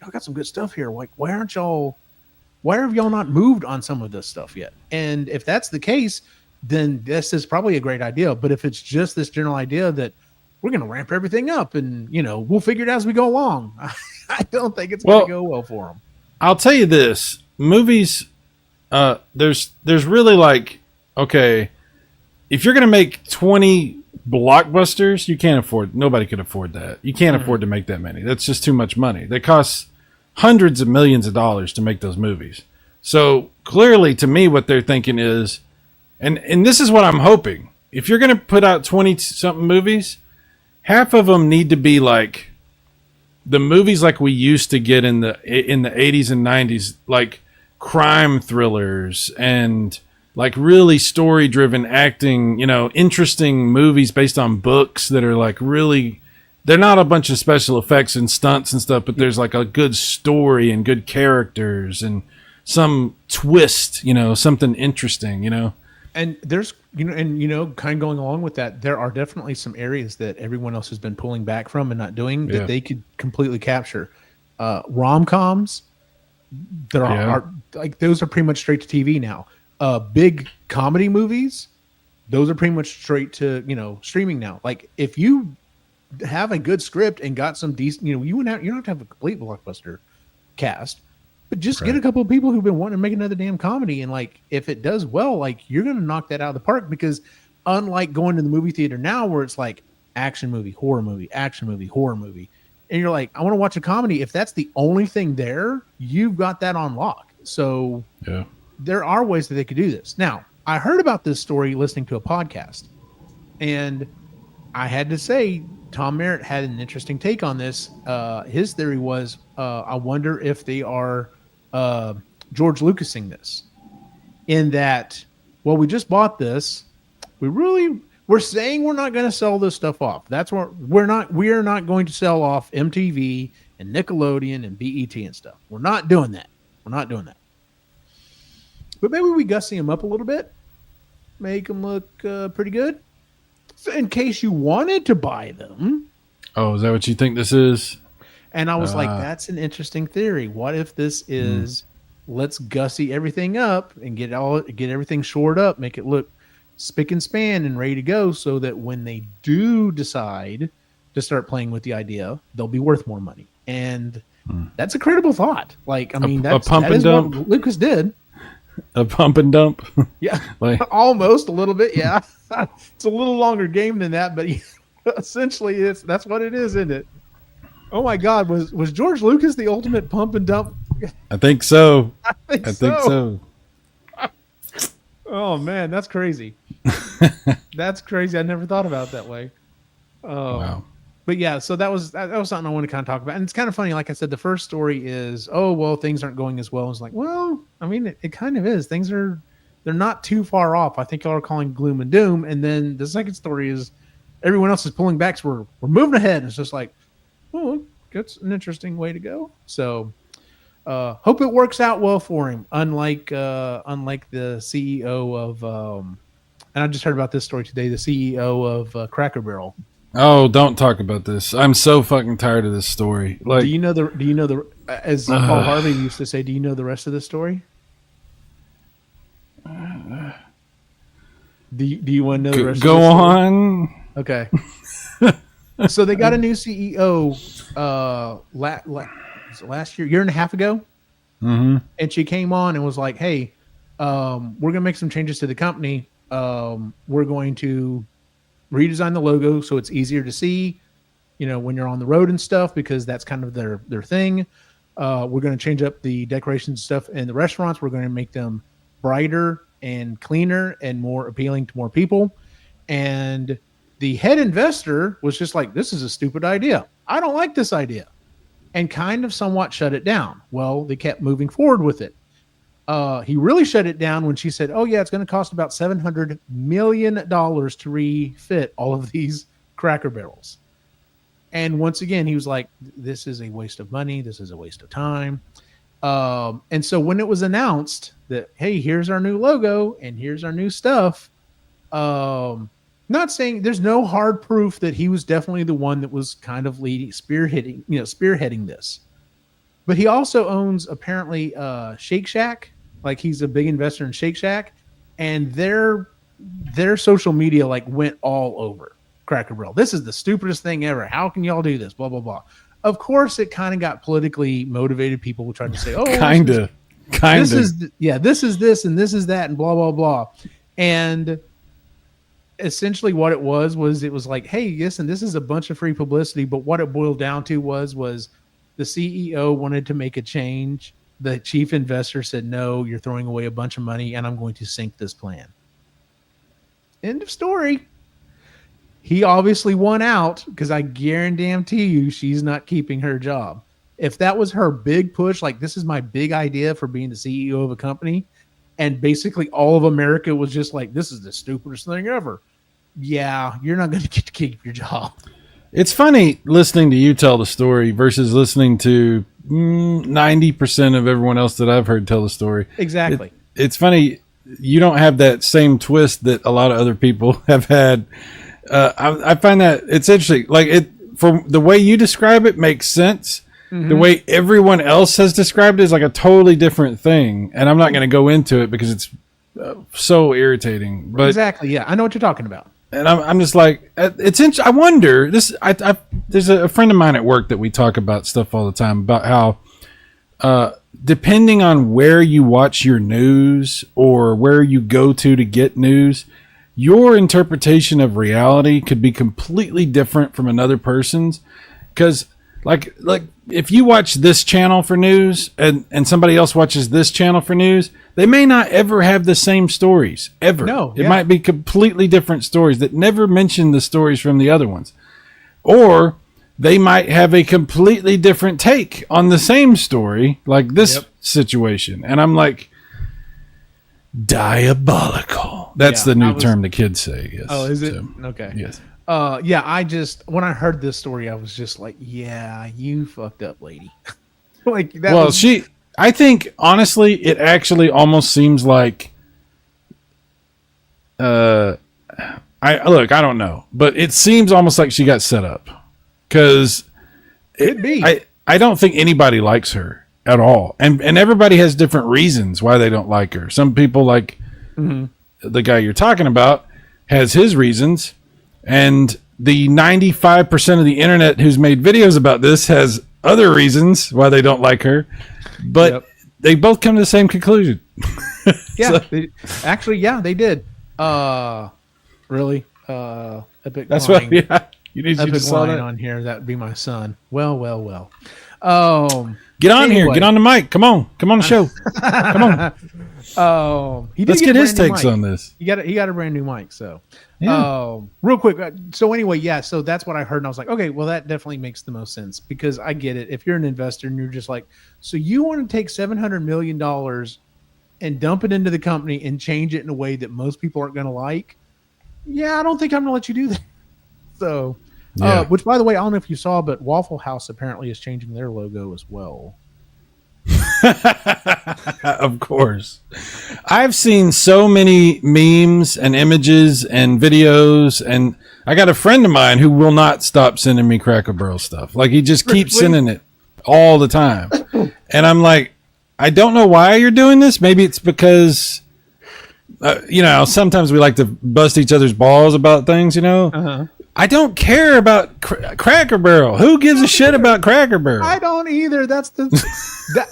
y'all got some good stuff here. Like, why have y'all not moved on some of this stuff yet? And if that's the case, then this is probably a great idea. But if it's just this general idea that we're going to ramp everything up and, we'll figure it out as we go along, I don't think it's going to go well for them. I'll tell you this, movies, there's really like, okay, if you're going to make 20 blockbusters, nobody could afford that. You can't afford to make that many. That's just too much money. They cost hundreds of millions of dollars to make those movies. So clearly, to me, what they're thinking is, and this is what I'm hoping, if you're going to put out 20 something movies, half of them need to be like the movies like we used to get in the 80s and 90s, like crime thrillers and like really story driven acting, interesting movies based on books that are like really, they're not a bunch of special effects and stunts and stuff, but there's like a good story and good characters and some twist, something interesting, And there's, kind of going along with that, there are definitely some areas that everyone else has been pulling back from and not doing that they could completely capture. Rom-coms, are like, those are pretty much straight to TV now. Big comedy movies, those are pretty much straight to, streaming now. Like, if you have a good script and got some decent, you don't have to have a complete blockbuster cast, but just get a couple of people who've been wanting to make another damn comedy. And like, if it does well, like, you're going to knock that out of the park, because unlike going to the movie theater now where it's like action movie, horror movie, action movie, horror movie, and you're like, I want to watch a comedy. If that's the only thing there, you've got that on lock. So there are ways that they could do this. Now, I heard about this story listening to a podcast, and I had to say, Tom Merritt had an interesting take on this. His theory was, I wonder if they are George Lucasing this, in that, well, we just bought this. We're saying we're not going to sell this stuff off. That's what we are not going to sell off MTV and Nickelodeon and BET and stuff. We're not doing that. But maybe we gussy them up a little bit, make them look pretty good. So in case you wanted to buy them. Oh, is that what you think this is? And I was like, that's an interesting theory. What if this is, let's gussy everything up and get everything shored up, make it look spick and span and ready to go, so that when they do decide to start playing with the idea, they'll be worth more money. And that's a credible thought. Like, I mean, that is what Lucas did. A pump and dump? Yeah, almost a little bit. Yeah, it's a little longer game than that, but essentially, that's what it is, isn't it? Oh my God, was George Lucas the ultimate pump and dump? I think so. I think so. Oh man, that's crazy. That's crazy. I never thought about it that way. Oh, wow. But yeah, so that was something I wanted to kind of talk about. And it's kind of funny. Like I said, the first story is, oh, well, things aren't going as well. It's like, well, I mean, it kind of is. They're not too far off. I think y'all are calling gloom and doom. And then the second story is everyone else is pulling back. So we're moving ahead. And it's just like, oh, that's an interesting way to go. So hope it works out well for him. Unlike the CEO of, and I just heard about this story today, the CEO of Cracker Barrel. Oh, don't talk about this. I'm so fucking tired of this story. Like, do you know the As Paul Harvey used to say, do you know the rest of the story? Do you want to know the rest Go of the story? on. Okay. So they got a new CEO last year and a half ago. Mm-hmm. And she came on and was like, hey, we're going to make some changes to the company. We're going to redesign the logo so it's easier to see, when you're on the road and stuff, because that's kind of their thing. We're going to change up the decorations and stuff in the restaurants. We're going to make them brighter and cleaner and more appealing to more people. And the head investor was just like, this is a stupid idea. I don't like this idea. And kind of somewhat shut it down. Well, they kept moving forward with it. He really shut it down when she said, oh, yeah, it's going to cost about $700 million to refit all of these Cracker Barrels. And once again, he was like, this is a waste of money. This is a waste of time. And so when it was announced that, hey, here's our new logo and here's our new stuff, not saying there's no hard proof that he was definitely the one that was kind of spearheading this. But he also owns apparently Shake Shack. Like he's a big investor in Shake Shack, and their social media went all over Cracker Barrel. This is the stupidest thing ever. How can y'all do this? Blah, blah, blah. Of course, it kind of got politically motivated. People tried to say, oh, kind of. This is this and this is that and blah, blah, blah. And essentially what it was like, hey, listen, this is a bunch of free publicity. But what it boiled down to was the CEO wanted to make a change. The chief investor said, no, you're throwing away a bunch of money and I'm going to sink this plan. End of story. He obviously won out because I guarantee you she's not keeping her job. If that was her big push, like this is my big idea for being the CEO of a company, and basically all of America was just like, this is the stupidest thing ever. Yeah, you're not going to get to keep your job. It's funny listening to you tell the story versus listening to 90% of everyone else that I've heard tell the story. Exactly. It's funny. You don't have that same twist that a lot of other people have had. I find that it's interesting. From the way you describe it makes sense. Mm-hmm. The way everyone else has described it is like a totally different thing. And I'm not going to go into it because it's so irritating. But exactly. Yeah. I know what you're talking about. And I'm just like, it's interesting. I wonder there's a friend of mine at work that we talk about stuff all the time about how, depending on where you watch your news or where you go to get news, your interpretation of reality could be completely different from another person's. Because like if you watch this channel for news and somebody else watches this channel for news, they may not ever have the same stories ever. No, it might be completely different stories that never mention the stories from the other ones. Or they might have a completely different take on the same story, like this situation. And I'm like, diabolical. That's the new term the kids say. Yes. Oh, is it? So, okay. Yes. When I heard this story, I was just like, yeah, you fucked up, lady. I think honestly, it actually almost seems like, I don't know, but it seems almost like she got set up because I don't think anybody likes her at all. And everybody has different reasons why they don't like her. Some people like the guy you're talking about has his reasons, and the 95% of the internet who's made videos about this has other reasons why they don't like her, but they both come to the same conclusion. Yeah, they did. Really? Epic. That's line. what. You need Epic to saw line that on here. That'd be my son. Well. Get on here. Get on the mic. Come on the show. Come on. Let's get his takes on this. He got a brand new mic. So, real quick. So anyway, so that's what I heard, and I was like, okay, well, that definitely makes the most sense because I get it. If you're an investor and you're just like, so you want to take $700 million and dump it into the company and change it in a way that most people aren't going to like? Yeah, I don't think I'm going to let you do that. So. Which, by the way, I don't know if you saw, but Waffle House apparently is changing their logo as well. Of course. I've seen so many memes and images and videos, and I got a friend of mine who will not stop sending me Cracker Barrel stuff. Like, he just keeps sending it all the time. And I'm like, I don't know why you're doing this. Maybe it's because, sometimes we like to bust each other's balls about things, Uh-huh. I don't care about Cracker Barrel. Who gives a shit about Cracker Barrel? I don't either. That's the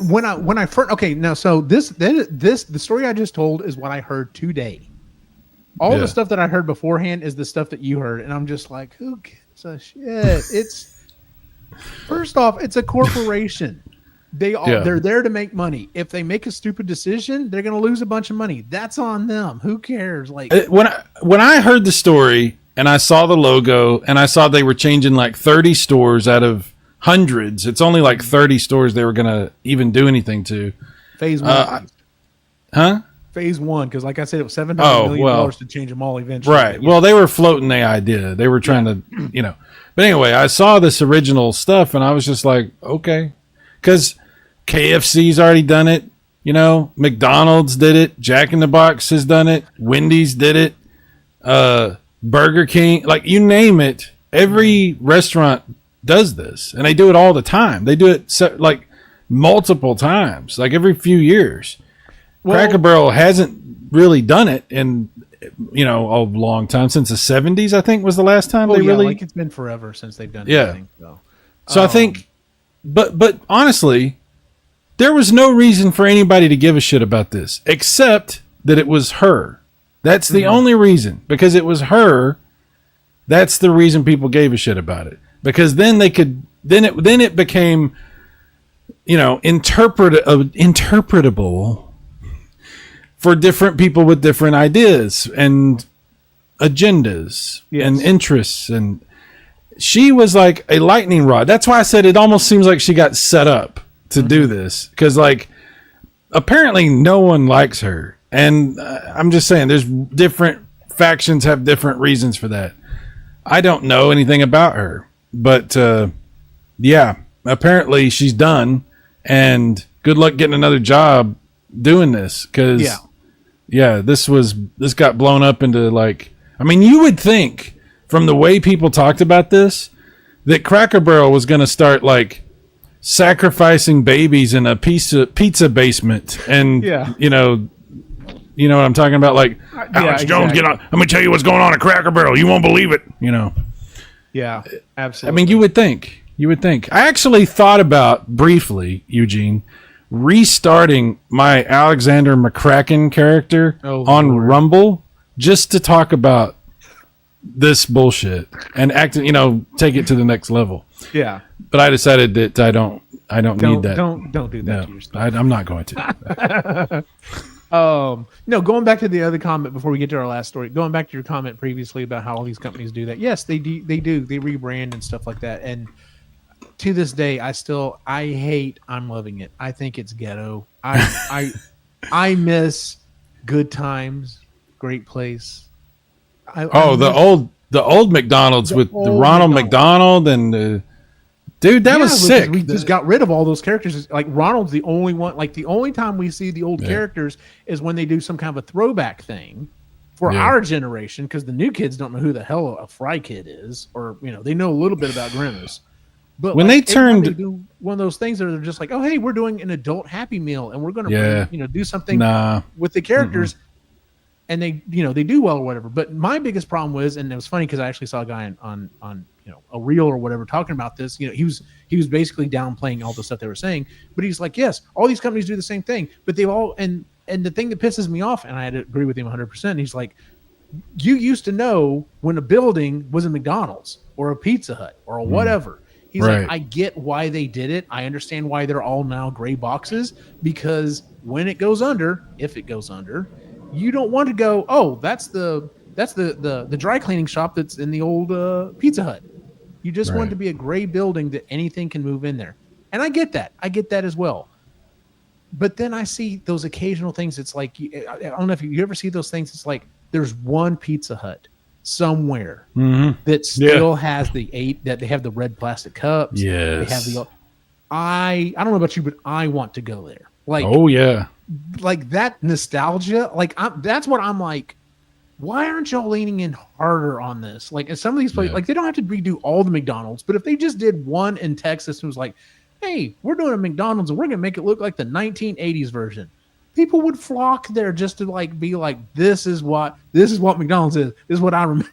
when I first now. So the story I just told is what I heard today. All the stuff that I heard beforehand is the stuff that you heard, and I'm just like, who gives a shit? It's first off, it's a corporation. They're there to make money. If they make a stupid decision, they're going to lose a bunch of money. That's on them. Who cares? Like when I heard the story. And I saw the logo, and I saw they were changing like 30 stores out of hundreds. It's only like 30 stores they were going to even do anything to. Phase one. Huh? Phase one, because like I said, it was $700 million to change them all eventually. Right. Well, they were floating the idea. They were trying to, But anyway, I saw this original stuff, and I was just like, okay. Because KFC's already done it. McDonald's did it. Jack in the Box has done it. Wendy's did it. Burger King, like you name it, every restaurant does this, and they do it all the time. They do it like multiple times, like every few years. Cracker Barrel hasn't really done it in a long time, since the 70s. I think was the last time they really. Like it's been forever since they've done anything. So I think, but honestly, there was no reason for anybody to give a shit about this except that it was her. That's the only reason, because it was her. That's the reason people gave a shit about it, because then they could, then it became, interpretable for different people with different ideas and agendas and interests. And she was like a lightning rod. That's why I said it almost seems like she got set up to do this, because like apparently no one likes her. And I'm just saying, there's different factions have different reasons for that. I don't know anything about her, but apparently she's done. And good luck getting another job doing this, because this got blown up into like. I mean, you would think from the way people talked about this that Cracker Barrel was going to start like sacrificing babies in a pizza basement, and You know what I'm talking about? Like, Alex Jones, get on. I'm going to tell you what's going on at Cracker Barrel. You won't believe it. Yeah, absolutely. I mean, you would think. I actually thought about briefly, Eugene, restarting my Alexander McCracken character on Lord. Rumble just to talk about this bullshit and take it to the next level. Yeah. But I decided that I don't need that. Don't do that to yourself. I'm not going to. No, going back to the other comment before we get to our last story, going back to your comment previously about how all these companies do that. Yes, they do. They rebrand and stuff like that. And to this day, I hate I'm Loving It. I think it's ghetto. I miss Good Times, Great Place. The old McDonald's with the Ronald McDonald and dude, that was sick. We just got rid of all those characters. Like Ronald's the only one. Like the only time we see the old characters is when they do some kind of a throwback thing for our generation, because the new kids don't know who the hell a Fry Kid is, or they know a little bit about Grimace. But when they turned, they do one of those things that are just like, oh hey, we're doing an adult Happy Meal, and we're going to do something with the characters. And they do well or whatever. But my biggest problem was, and it was funny because I actually saw a guy on a reel or whatever talking about this. He was basically downplaying all the stuff they were saying, but he's like, yes, all these companies do the same thing, but they all and the thing that pisses me off, and I had to agree with him 100%. He's like, you used to know when a building was a McDonald's or a Pizza Hut or a whatever. He's like, I get why they did it. I understand why they're all now gray boxes, because when it goes under, if it goes under, you don't want to go, oh, that's the dry cleaning shop that's in the old Pizza Hut. You just want it to be a gray building that anything can move in there. And I get that. I get that as well. But then I see those occasional things. It's like, I don't know if you ever see those things. It's like there's one Pizza Hut somewhere that still has that they have the red plastic cups. Yes. They have the. I don't know about you, but I want to go there. Like, oh yeah, like that nostalgia. Like that's what I'm like. Why aren't y'all leaning in harder on this? Like, in some of these places, like they don't have to redo all the McDonald's, but if they just did one in Texas and was like, hey, we're doing a McDonald's and we're gonna make it look like the 1980s version. People would flock there just to like be like, this is what McDonald's is. This is what I remember.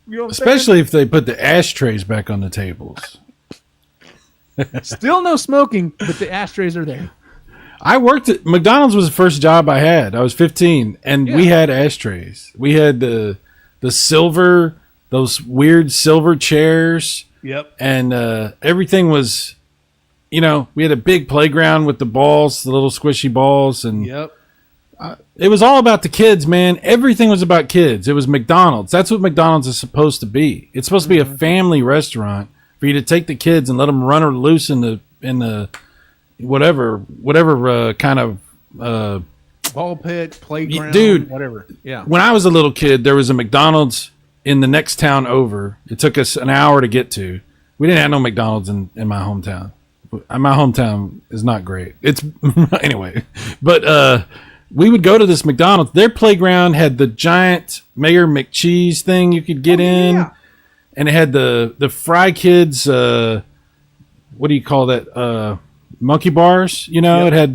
You know what I'm Especially if they put the ashtrays back on the tables. saying? Still no smoking, but the ashtrays are there. I worked at McDonald's was the first job I had. I was 15 and we had ashtrays. We had the silver, those weird silver chairs. Yep. And everything was, we had a big playground with the balls, the little squishy balls. And Yep. it was all about the kids, man. Everything was about kids. It was McDonald's. That's what McDonald's is supposed to be. It's supposed to be a family restaurant for you to take the kids and let them run or loose in the whatever kind of Ball pit, playground, dude, whatever. Yeah. when I was a little kid, there was a McDonald's in the next town over. It took us an hour to get to. We didn't have no McDonald's in my hometown. My hometown is not great. It's anyway, but we would go to this McDonald's. Their playground had the giant Mayor McCheese thing you could get in, yeah. and it had the Fry Kids. What do you call that? Monkey bars. Yep.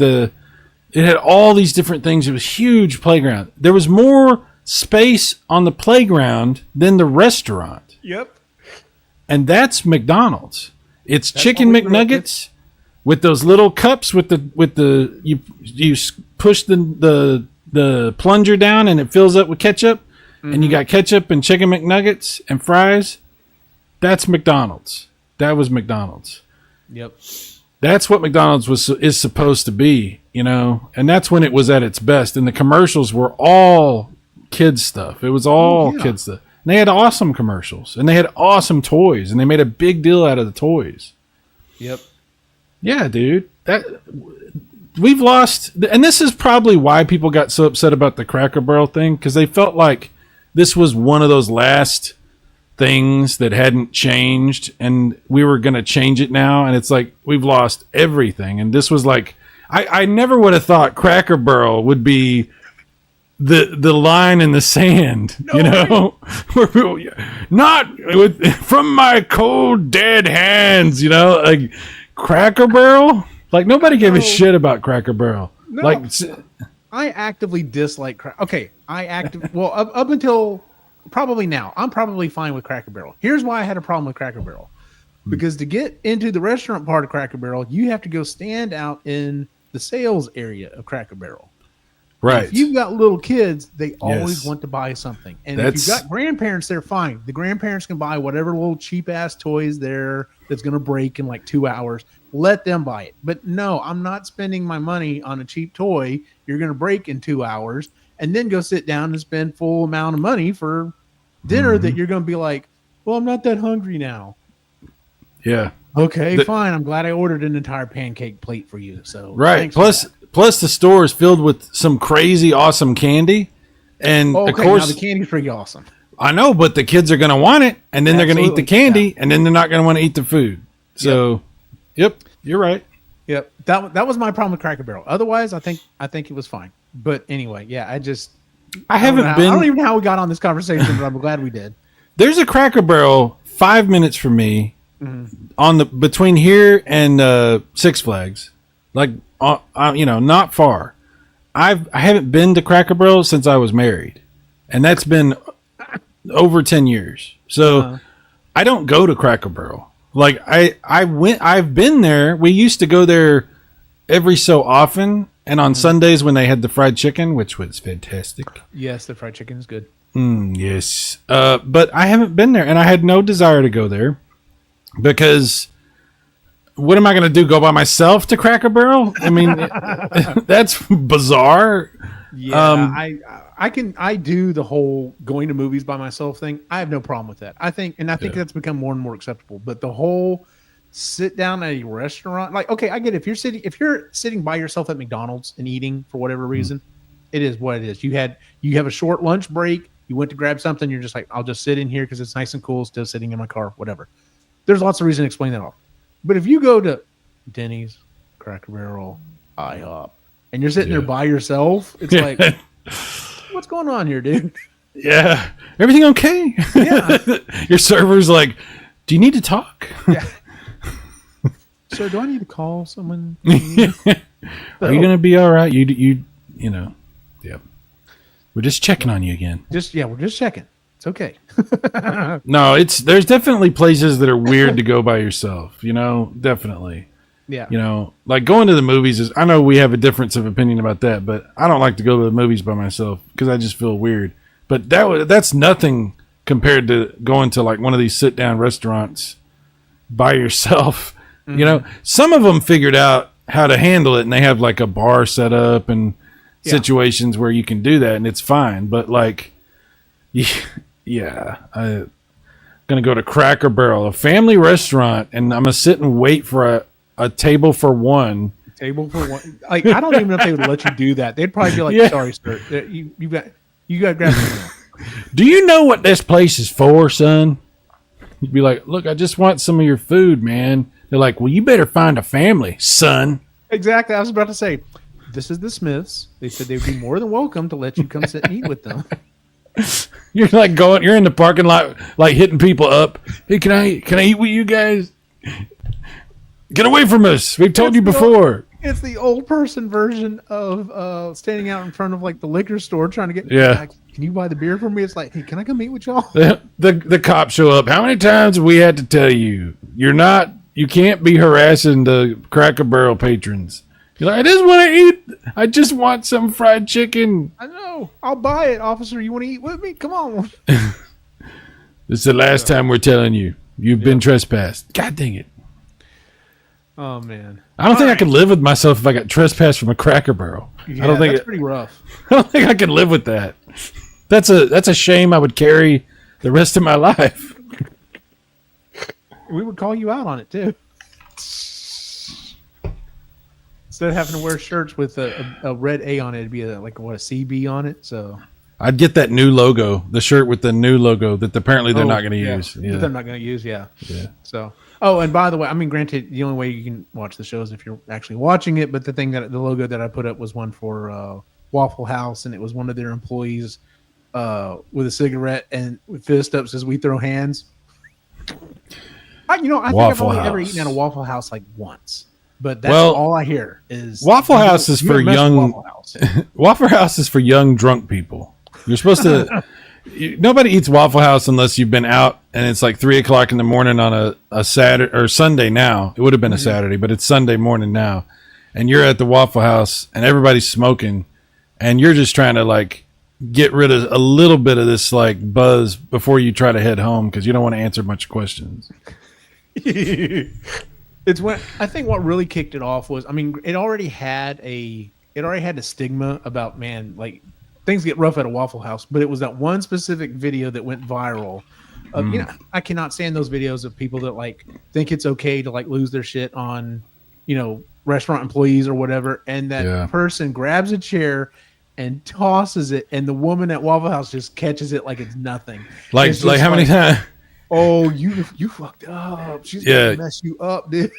It had all these different things. It was huge playground. There was more space on the playground than the restaurant. Yep. And that's McDonald's. It's chicken what we grew up McNuggets with those little cups with the you push the plunger down and it fills up with ketchup, and you got ketchup and chicken McNuggets and fries. That's McDonald's. That was McDonald's. Yep. That's what McDonald's is supposed to be, and that's when it was at its best. And the commercials were all kids stuff. It was all kids stuff. And they had awesome commercials, and they had awesome toys, and they made a big deal out of the toys. Yep. Yeah, dude. We've lost, and this is probably why people got so upset about the Cracker Barrel thing, because they felt like this was one of those last things that hadn't changed, and we were going to change it now, and it's like we've lost everything. And this was like, I never would have thought Cracker Barrel would be the line in the sand, not from my cold dead hands, like Cracker Barrel. Like nobody gave a shit about Cracker Barrel. No. Like I actively dislike up until probably now, I'm probably fine with Cracker Barrel. Here's why I had a problem with Cracker Barrel. Because to get into the restaurant part of Cracker Barrel, you have to go stand out in the sales area of Cracker Barrel. right. If you've got little kids, they always want to buy something. And if you've got grandparents, they're fine. The grandparents can buy whatever little cheap ass toys there that's going to break in like 2 hours. Let them buy it. But no, I'm not spending my money on a cheap toy you're going to break in 2 hours and then go sit down and spend full amount of money for dinner that you're going to be like, well, I'm not that hungry now. Yeah. Okay, fine. I'm glad I ordered an entire pancake plate for you. So Right. Plus the store is filled with some crazy awesome candy. And of course now the candy's pretty awesome. I know, but the kids are going to want it, and then they're going to eat the candy, and then they're not going to want to eat the food. So, yep, you're right. Yep. That was my problem with Cracker Barrel. Otherwise, I think it was fine. But anyway, yeah, I don't even know how we got on this conversation, but I'm glad we did. There's a Cracker Barrel 5 minutes from me on between here and Six Flags, like not far. I haven't been to Cracker Barrel since I was married, and that's been over 10 years. So I don't go to Cracker Barrel. Like I've been there. We used to go there every so often, and on Sundays when they had the fried chicken, which was fantastic. Yes, the fried chicken is good. Yes. But I haven't been there, and I had no desire to go there because what am I going to do? Go by myself to Cracker Barrel? I mean, that's bizarre. Yeah, I do the whole going to movies by myself thing. I have no problem with that. I think that's become more and more acceptable. But the whole sit down at a restaurant, like, okay, I get it. If you're sitting by yourself at McDonald's and eating for whatever reason, it is what it is. You have a short lunch break. You went to grab something. You're just like, I'll just sit in here because it's nice and cool. Still sitting in my car, whatever. There's lots of reason to explain that off. But if you go to Denny's, Cracker Barrel, IHOP, and you're sitting there by yourself, it's like, what's going on here, dude? Yeah. Everything okay? Yeah. Your server's like, do you need to talk? Yeah. Sir, do I need to call someone? Are you gonna be all right? You know, yeah. We're just checking on you again. We're just checking. It's okay. No, there's definitely places that are weird to go by yourself. You know, definitely. Yeah. You know, like going to the movies is. I know we have a difference of opinion about that, but I don't like to go to the movies by myself because I just feel weird. But that's nothing compared to going to like one of these sit down restaurants by yourself. Mm-hmm. You know, some of them figured out how to handle it, and they have like a bar set up and situations where you can do that, and it's fine. But like, yeah, I'm gonna go to Cracker Barrel, a family restaurant, and I'm gonna sit and wait for a table for one. Table for one. Like, I don't even know if they would let you do that. They'd probably be like, "Sorry, sir, you got to grab me." Do you know what this place is for, son? You'd be like, "Look, I just want some of your food, man." They're like, "Well, you better find a family, son." Exactly. I was about to say, this is the Smiths. They said they would be more than welcome to let you come sit and eat with them. You're like you're in the parking lot, like hitting people up. Hey, can I eat with you guys? Get away from us. We've told you before. It's the old person version of standing out in front of like the liquor store trying to get. Yeah. Can you buy the beer for me? It's like, hey, can I come meet with y'all? The cops show up. How many times have we had to tell you? You can't be harassing the Cracker Barrel patrons. You're like, I just want to eat. I just want some fried chicken. I know. I'll buy it, officer. You want to eat with me? Come on. This is the last time we're telling you. You've been trespassed. God dang it. Oh, man. I don't think I could live with myself if I got trespassed from a Cracker Barrel. Yeah, I don't think that's pretty rough. I don't think I could live with that. That's a shame I would carry the rest of my life. We would call you out on it too. Instead of having to wear shirts with a red A on it, it'd be a CB on it. So I'd get that new logo, the shirt with the new logo that apparently they're not going to use. Yeah. They're not going to use. Yeah. So, and by the way, I mean, granted, the only way you can watch the show is if you're actually watching it. But the logo that I put up was one for Waffle House, and it was one of their employees with a cigarette and with fist up says, "We throw hands." I think I've only ever eaten at a Waffle House like once, but that's all I hear is Waffle House is for young. Waffle House is for young drunk people. You're supposed to. Nobody eats Waffle House unless you've been out and it's like 3:00 in the morning on a Saturday or Sunday now. It would have been a Saturday, but it's Sunday morning now, and you're at the Waffle House and everybody's smoking, and you're just trying to like get rid of a little bit of this like buzz before you try to head home because you don't want to answer much questions. It's when I think what really kicked it off was, I mean, it already had a stigma about, man, like things get rough at a Waffle House, but it was that one specific video that went viral. I cannot stand those videos of people that like think it's okay to like lose their shit on, restaurant employees or whatever, and that person grabs a chair and tosses it, and the woman at Waffle House just catches it like it's nothing. Like how many times? Oh, you fucked up. She's gonna mess you up, dude.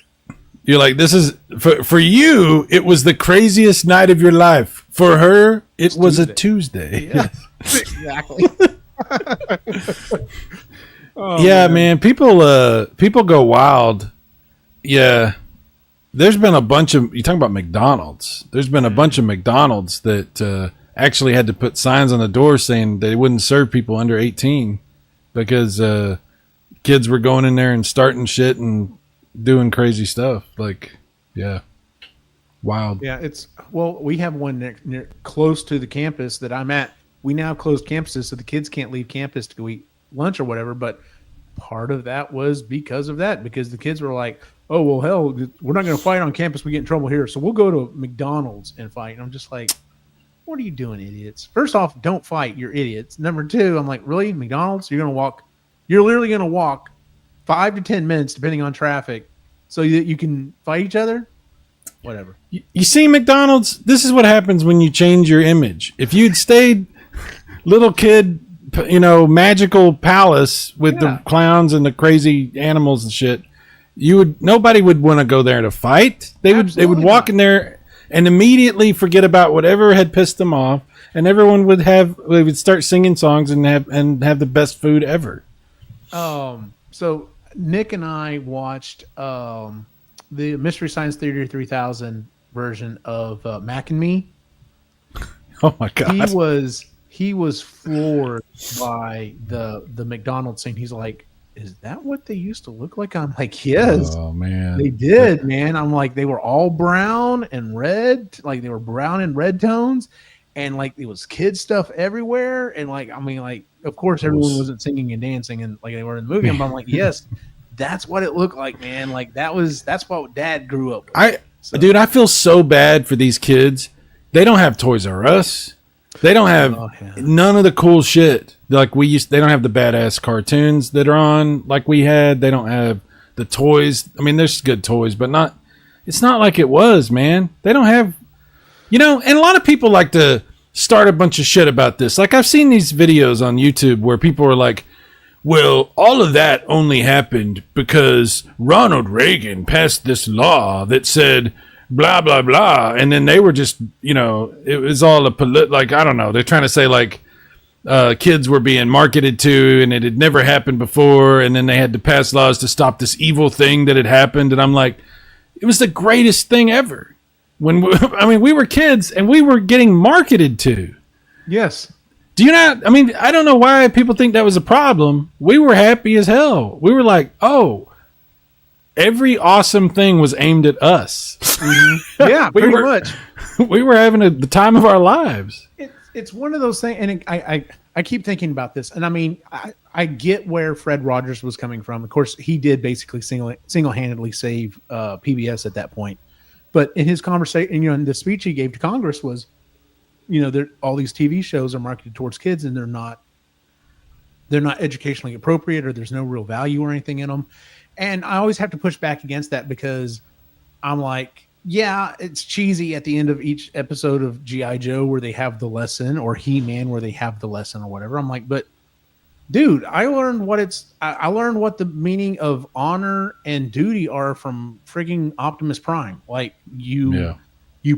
You're like, this is for you. It was the craziest night of your life. For her, it was a Tuesday. Yeah, exactly. Man. People go wild. Yeah, there's been a bunch of you talking about McDonald's. There's been a bunch of McDonald's that actually had to put signs on the door saying they wouldn't serve people under 18 because kids were going in there and starting shit and doing crazy stuff. Like, yeah, wild. Yeah, we have one near close to the campus that I'm at. We now have closed campuses, so the kids can't leave campus to go eat lunch or whatever. But part of that was because of that, because the kids were like, "Oh well, hell, we're not going to fight on campus. We get in trouble here, so we'll go to McDonald's and fight." And I'm just like, "What are you doing, idiots? First off, don't fight. You're idiots. Number two, I'm like, really, McDonald's? You're literally going to walk 5 to 10 minutes, depending on traffic, so that you can fight each other? Whatever." You see, McDonald's, this is what happens when you change your image. If you'd stayed little kid, magical palace with the clowns and the crazy animals and shit, nobody would want to go there to fight. They would walk in there and immediately forget about whatever had pissed them off, and everyone would start singing songs and have the best food ever. So Nick and I watched the Mystery Science Theater 3000 version of Mac and Me. Oh my god. He was floored by the McDonald's scene. He's like, "Is that what they used to look like?" I'm like, "Yes." Oh man. They did, man. I'm like, they were all brown and red, like they were brown and red tones, and like there was kid stuff everywhere. And like, I mean, like, of course, everyone wasn't singing and dancing and like they were in the movie. But I'm like, yes, that's what it looked like, man. Like that's what Dad grew up with. Dude, I feel so bad for these kids. They don't have Toys R Us. They don't have none of the cool shit like we used. They don't have the badass cartoons that are on like we had. They don't have the toys. I mean, there's good toys, but not. It's not like it was, man. They don't have, and a lot of people like to start a bunch of shit about this. Like I've seen these videos on YouTube where people are like, "Well, all of that only happened because Ronald Reagan passed this law that said." Blah blah blah, and then they were just, it was all like I don't know. They're trying to say like kids were being marketed to, and it had never happened before, and then they had to pass laws to stop this evil thing that had happened. And I'm like, it was the greatest thing ever. We were kids, and we were getting marketed to. Yes. Do you not? I mean, I don't know why people think that was a problem. We were happy as hell. We were like, oh. Every awesome thing was aimed at us. Mm-hmm. Yeah, pretty much. We were having the time of our lives. It's one of those things, and I keep thinking about this, and I mean, I get where Fred Rogers was coming from. Of course, he did basically single-handedly save PBS at that point. But in his conversation, in the speech he gave to Congress was, all these TV shows are marketed towards kids, and they're not educationally appropriate, or there's no real value or anything in them. And I always have to push back against that because I'm like, yeah, it's cheesy at the end of each episode of G.I. Joe where they have the lesson, or He-Man where they have the lesson or whatever. I'm like, but dude, I learned what the meaning of honor and duty are from frigging Optimus Prime. Like you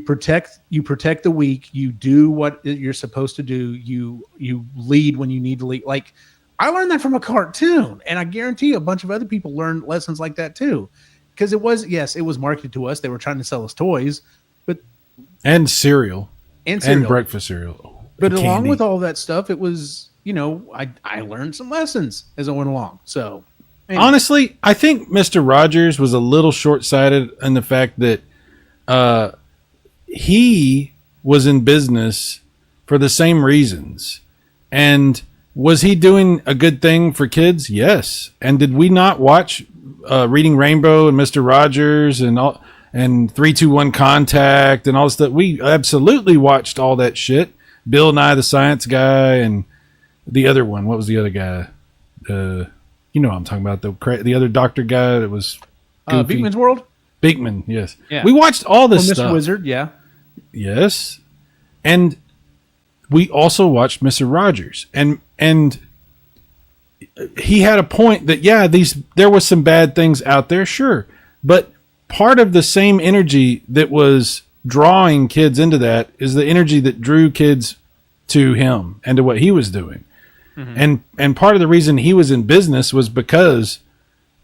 protect the weak, you do what you're supposed to do, you lead when you need to lead. Like I learned that from a cartoon, and I guarantee a bunch of other people learned lessons like that too. Because it was marketed to us. They were trying to sell us toys, and cereal and breakfast cereal. But along with all that stuff, it was, I learned some lessons as I went along. So anyway. Honestly, I think Mr. Rogers was a little short-sighted in the fact that he was in business for the same reasons. And was he doing a good thing for kids? Yes. And did we not watch Reading Rainbow and Mr. Rogers and 3-2-1 Contact and all this stuff? We absolutely watched all that shit. Bill Nye the Science Guy and the other one. What was the other guy? What I'm talking about. The other doctor guy that was goofy. Beekman's World? Beekman, yes. Yeah. We watched all this stuff. Mr. Wizard, yeah. Yes. And we also watched Mr. Rogers. And he had a point that, there was some bad things out there, sure. But part of the same energy that was drawing kids into that is the energy that drew kids to him and to what he was doing. Mm-hmm. And part of the reason he was in business was because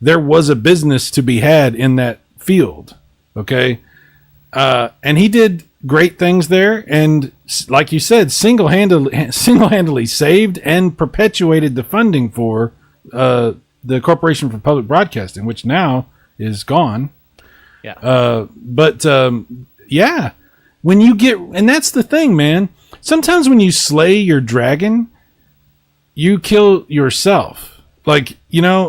there was a business to be had in that field. Okay. And he did great things there. And like you said, single-handedly saved and perpetuated the funding for the Corporation for Public Broadcasting, which now is gone. Yeah. Yeah, when you get, and that's the thing, man. Sometimes when you slay your dragon, you kill yourself. Like,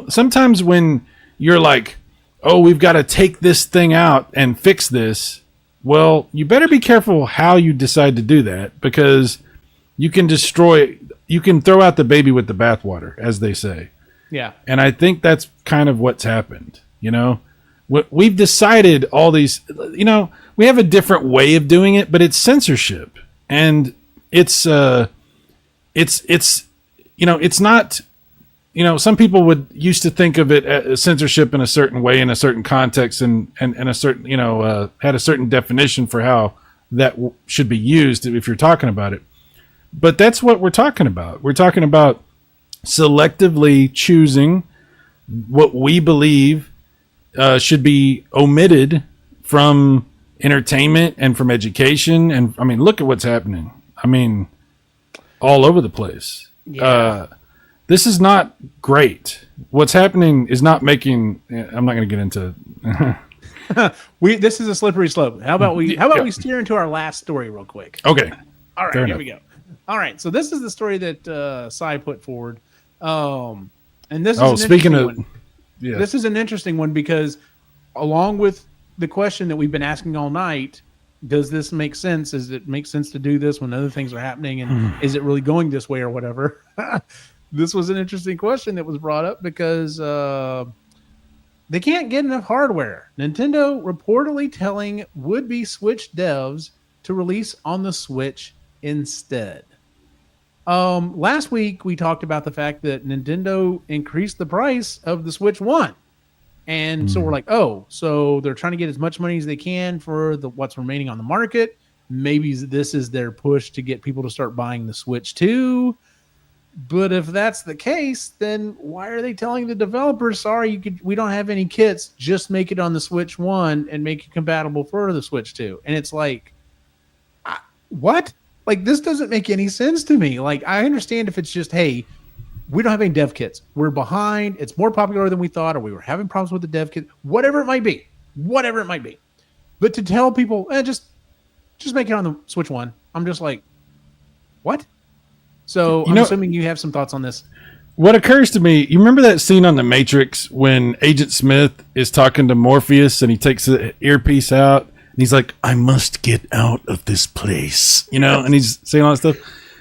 sometimes when you're like, oh, we've got to take this thing out and fix this. Well, you better be careful how you decide to do that, because you can throw out the baby with the bathwater, as they say. Yeah. And I think that's kind of what's happened. We've decided all these, we have a different way of doing it, but it's censorship, and it's not, some people used to think of it as censorship in a certain way, in a certain context, and a certain, had a certain definition for how that should be used if you're talking about it. But that's what we're talking about. We're talking about selectively choosing what we believe should be omitted from entertainment and from education. And I mean, look at what's happening. I mean, all over the place. Yeah. This is not great. What's happening is not making. I'm not going to get into. This is a slippery slope. How about we steer into our last story real quick? Okay. All right, Fair here enough. we go. All right, so this is the story that Cy put forward, and this is Speaking of, one. yeah, This is an interesting one because, along with the question that we've been asking all night, does this make sense? Does it make sense to do this when other things are happening, and is it really going this way or whatever? This was an interesting question that was brought up because they can't get enough hardware. Nintendo reportedly telling would-be Switch devs to release on the Switch instead. Last week we talked about the fact that Nintendo increased the price of the Switch 1. And so we're like, oh, so they're trying to get as much money as they can for what's remaining on the market. Maybe this is their push to get people to start buying the Switch 2. But if that's the case, then why are they telling the developers, sorry, we don't have any kits, just make it on the Switch 1 and make it compatible for the Switch 2? And it's like, what? Like, this doesn't make any sense to me. Like, I understand if it's just, hey, we don't have any dev kits. We're behind. It's more popular than we thought, or we were having problems with the dev kit. Whatever it might be. But to tell people, just make it on the Switch 1. I'm just like, what? So I'm assuming you have some thoughts on this. what occurs to me, you remember that scene on The Matrix when Agent Smith is talking to Morpheus and he takes the earpiece out and he's like, I must get out of this place, you know, and he's saying all that stuff.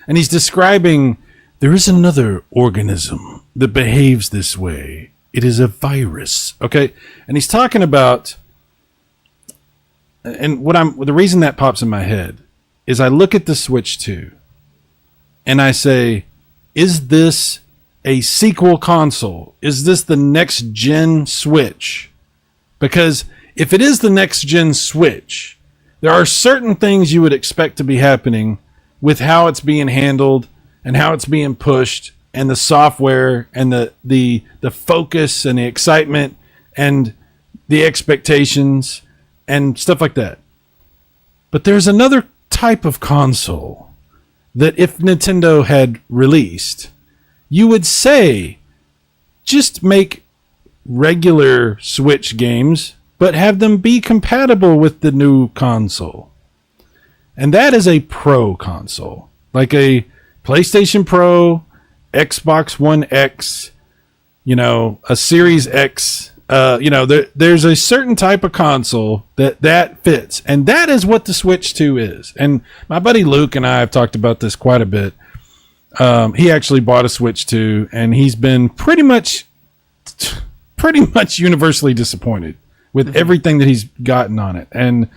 And he's describing, there is another organism that behaves this way. It is a virus. Okay. And he's talking about, and the reason that pops in my head is I look at the Switch 2 and I say, is this a sequel console? Is this the next gen Switch? Because if it is the next gen Switch, there are certain things you would expect to be happening with how it's being handled and how it's being pushed and the software and the focus and the excitement and the expectations and stuff like that. But there's another type of console that if Nintendo had released, you would say, just make regular Switch games, but have them be compatible with the new console. And that is a Pro console, like a PlayStation Pro, Xbox One X, a Series X. There's a certain type of console that fits, and that is what the Switch 2 is. And my buddy Luke and I have talked about this quite a bit. He actually bought a Switch 2, and he's been pretty much universally disappointed with everything that he's gotten on it. And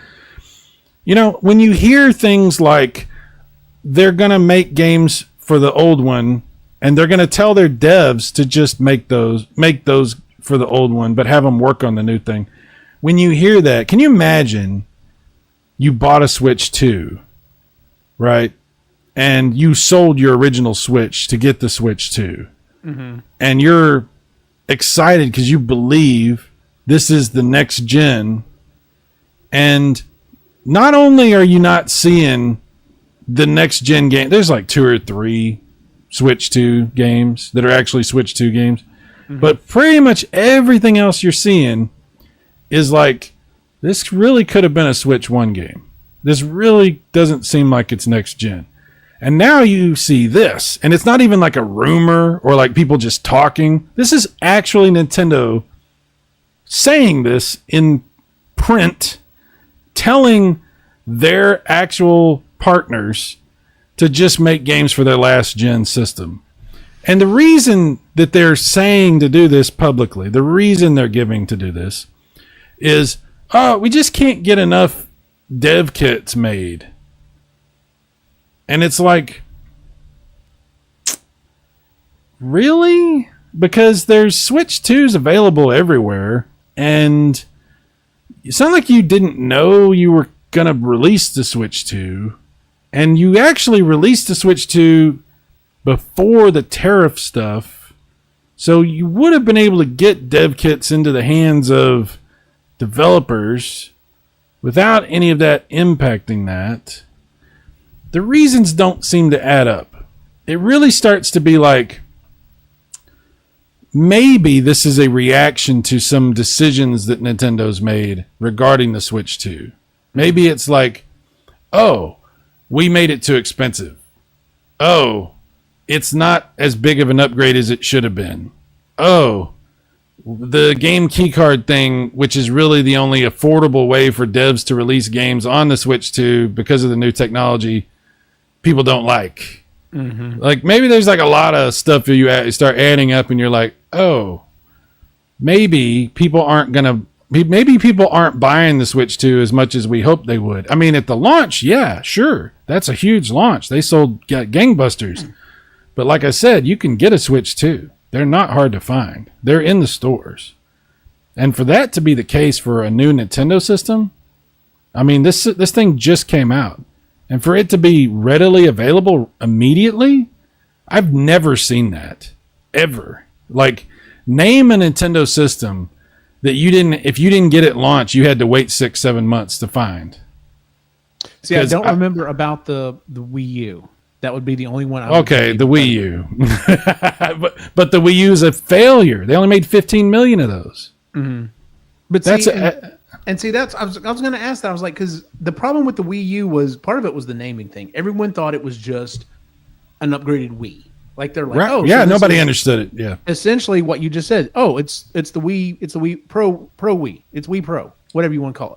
when you hear things like they're gonna make games for the old one, and they're gonna tell their devs to just make those for the old one, but have them work on the new thing. When you hear that, can you imagine you bought a Switch 2, right? And you sold your original Switch to get the Switch 2. Mm-hmm. And you're excited because you believe this is the next gen. And not only are you not seeing the next gen game, there's like 2 or 3 Switch 2 games that are actually Switch 2 games. Mm-hmm. But pretty much everything else you're seeing is like, this really could have been a Switch 1 game. This really doesn't seem like it's next gen. And now you see this, and it's not even like a rumor or like people just talking. This is actually Nintendo saying this in print, telling their actual partners to just make games for their last gen system. And the reason that they're saying to do this publicly, the reason they're giving to do this is, we just can't get enough dev kits made. And it's like, really? Because there's Switch 2s available everywhere, and it sounded like you didn't know you were going to release the Switch 2, and you actually released the Switch 2 before the tariff stuff, so you would have been able to get dev kits into the hands of developers, without any of that impacting that, the reasons don't seem to add up. It really starts to be like, maybe this is a reaction to some decisions that Nintendo's made regarding the Switch 2. Maybe it's like, oh, we made it too expensive. Oh, it's not as big of an upgrade as it should have been. Oh, the game keycard thing, which is really the only affordable way for devs to release games on the Switch 2 because of the new technology, people don't like. Mm-hmm. Like, maybe there's like a lot of stuff that you start adding up and you're like, oh, maybe people aren't buying the Switch 2 as much as we hoped they would. I mean, at the launch, yeah, sure. That's a huge launch. They sold gangbusters. But like I said, you can get a Switch 2. They're not hard to find. They're in the stores. And for that to be the case for a new Nintendo system, I mean, this thing just came out. And for it to be readily available immediately, I've never seen that. Ever. Like, name a Nintendo system that if you didn't get it launched, you had to wait 6-7 months to find. See, I don't remember about the Wii U. That would be the only one. Okay, the Wii U. but the Wii U is a failure. They only made 15 million of those. Mm-hmm. But that's I was going to ask that. I was like, because the problem with the Wii U was part of it was the naming thing. Everyone thought it was just an upgraded Wii. Like they're like, right. Oh, yeah, so nobody understood it. Yeah, essentially what you just said. Oh, it's the Wii. It's the Wii Pro Wii. It's Wii Pro, whatever you want to call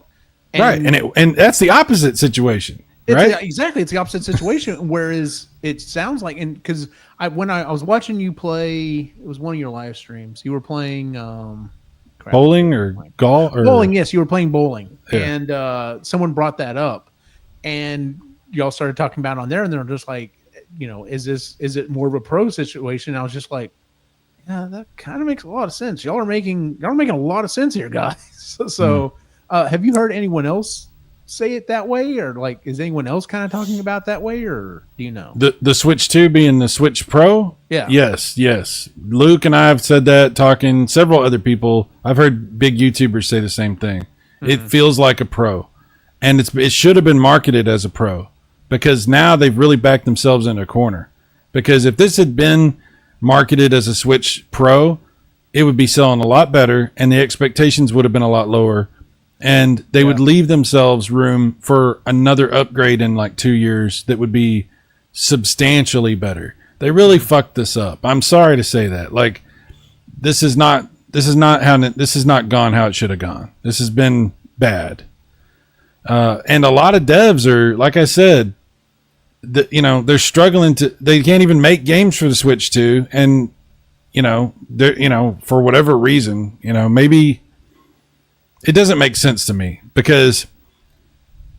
it. And, and that's the opposite situation. Right? Exactly. It's the opposite situation. Whereas it sounds like, and because when I was watching you play, it was one of your live streams. You were playing bowling or golf or bowling. Yes, you were playing bowling, yeah. And someone brought that up, and y'all started talking about it on there, and they're just like, is it more of a pro situation? And I was just like, yeah, that kind of makes a lot of sense. Y'all are making a lot of sense here, guys. So have you heard anyone else say it that way, or like, is anyone else kind of talking about that way, or do you know the Switch 2 being the Switch Pro? Yeah. Yes. Luke and I have said that, talking several other people. I've heard big YouTubers say the same thing. Mm-hmm. It feels like a Pro, and it should have been marketed as a Pro, because now they've really backed themselves into a corner. Because if this had been marketed as a Switch Pro, it would be selling a lot better, and the expectations would have been a lot lower. And they would leave themselves room for another upgrade in like 2 years that would be substantially better. They really fucked this up. I'm sorry to say that. Like, this is not gone how it should have gone. This has been bad. And a lot of devs are, like I said, they're struggling they can't even make games for the Switch 2, and they're for whatever reason, maybe. It doesn't make sense to me, because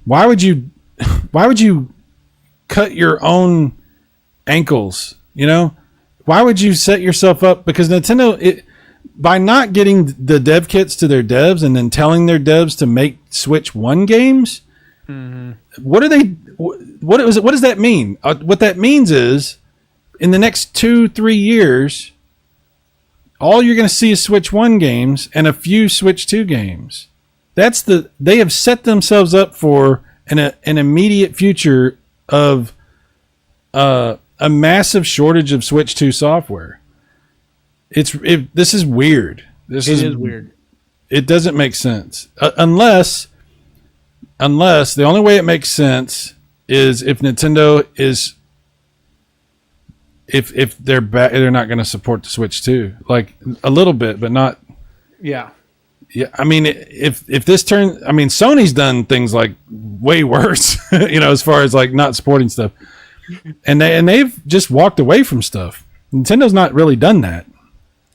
why would you cut your own ankles? Why would you set yourself up? Because Nintendo, by not getting the dev kits to their devs and then telling their devs to make Switch 1 games, what does that mean? What that means is, in the next 2-3 years, all you're going to see is Switch 1 games and a few Switch 2 games. They have set themselves up for an immediate future of a massive shortage of Switch 2 software. This is weird. It is weird. It doesn't make sense unless the only way it makes sense is if Nintendo is. If they're not going to support the Switch 2, like a little bit, but not. Yeah. I mean, if this turns, I mean, Sony's done things like way worse, as far as like not supporting stuff, and they've just walked away from stuff. Nintendo's not really done that.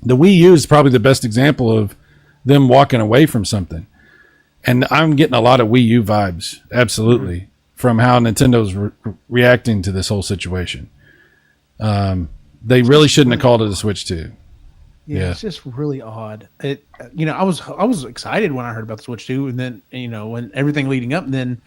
The Wii U is probably the best example of them walking away from something, and I'm getting a lot of Wii U vibes, absolutely, from how Nintendo's reacting to this whole situation. They really shouldn't have called it a Switch 2. Yeah, it's just really odd. I was excited when I heard about the Switch 2, and then when everything leading up, and then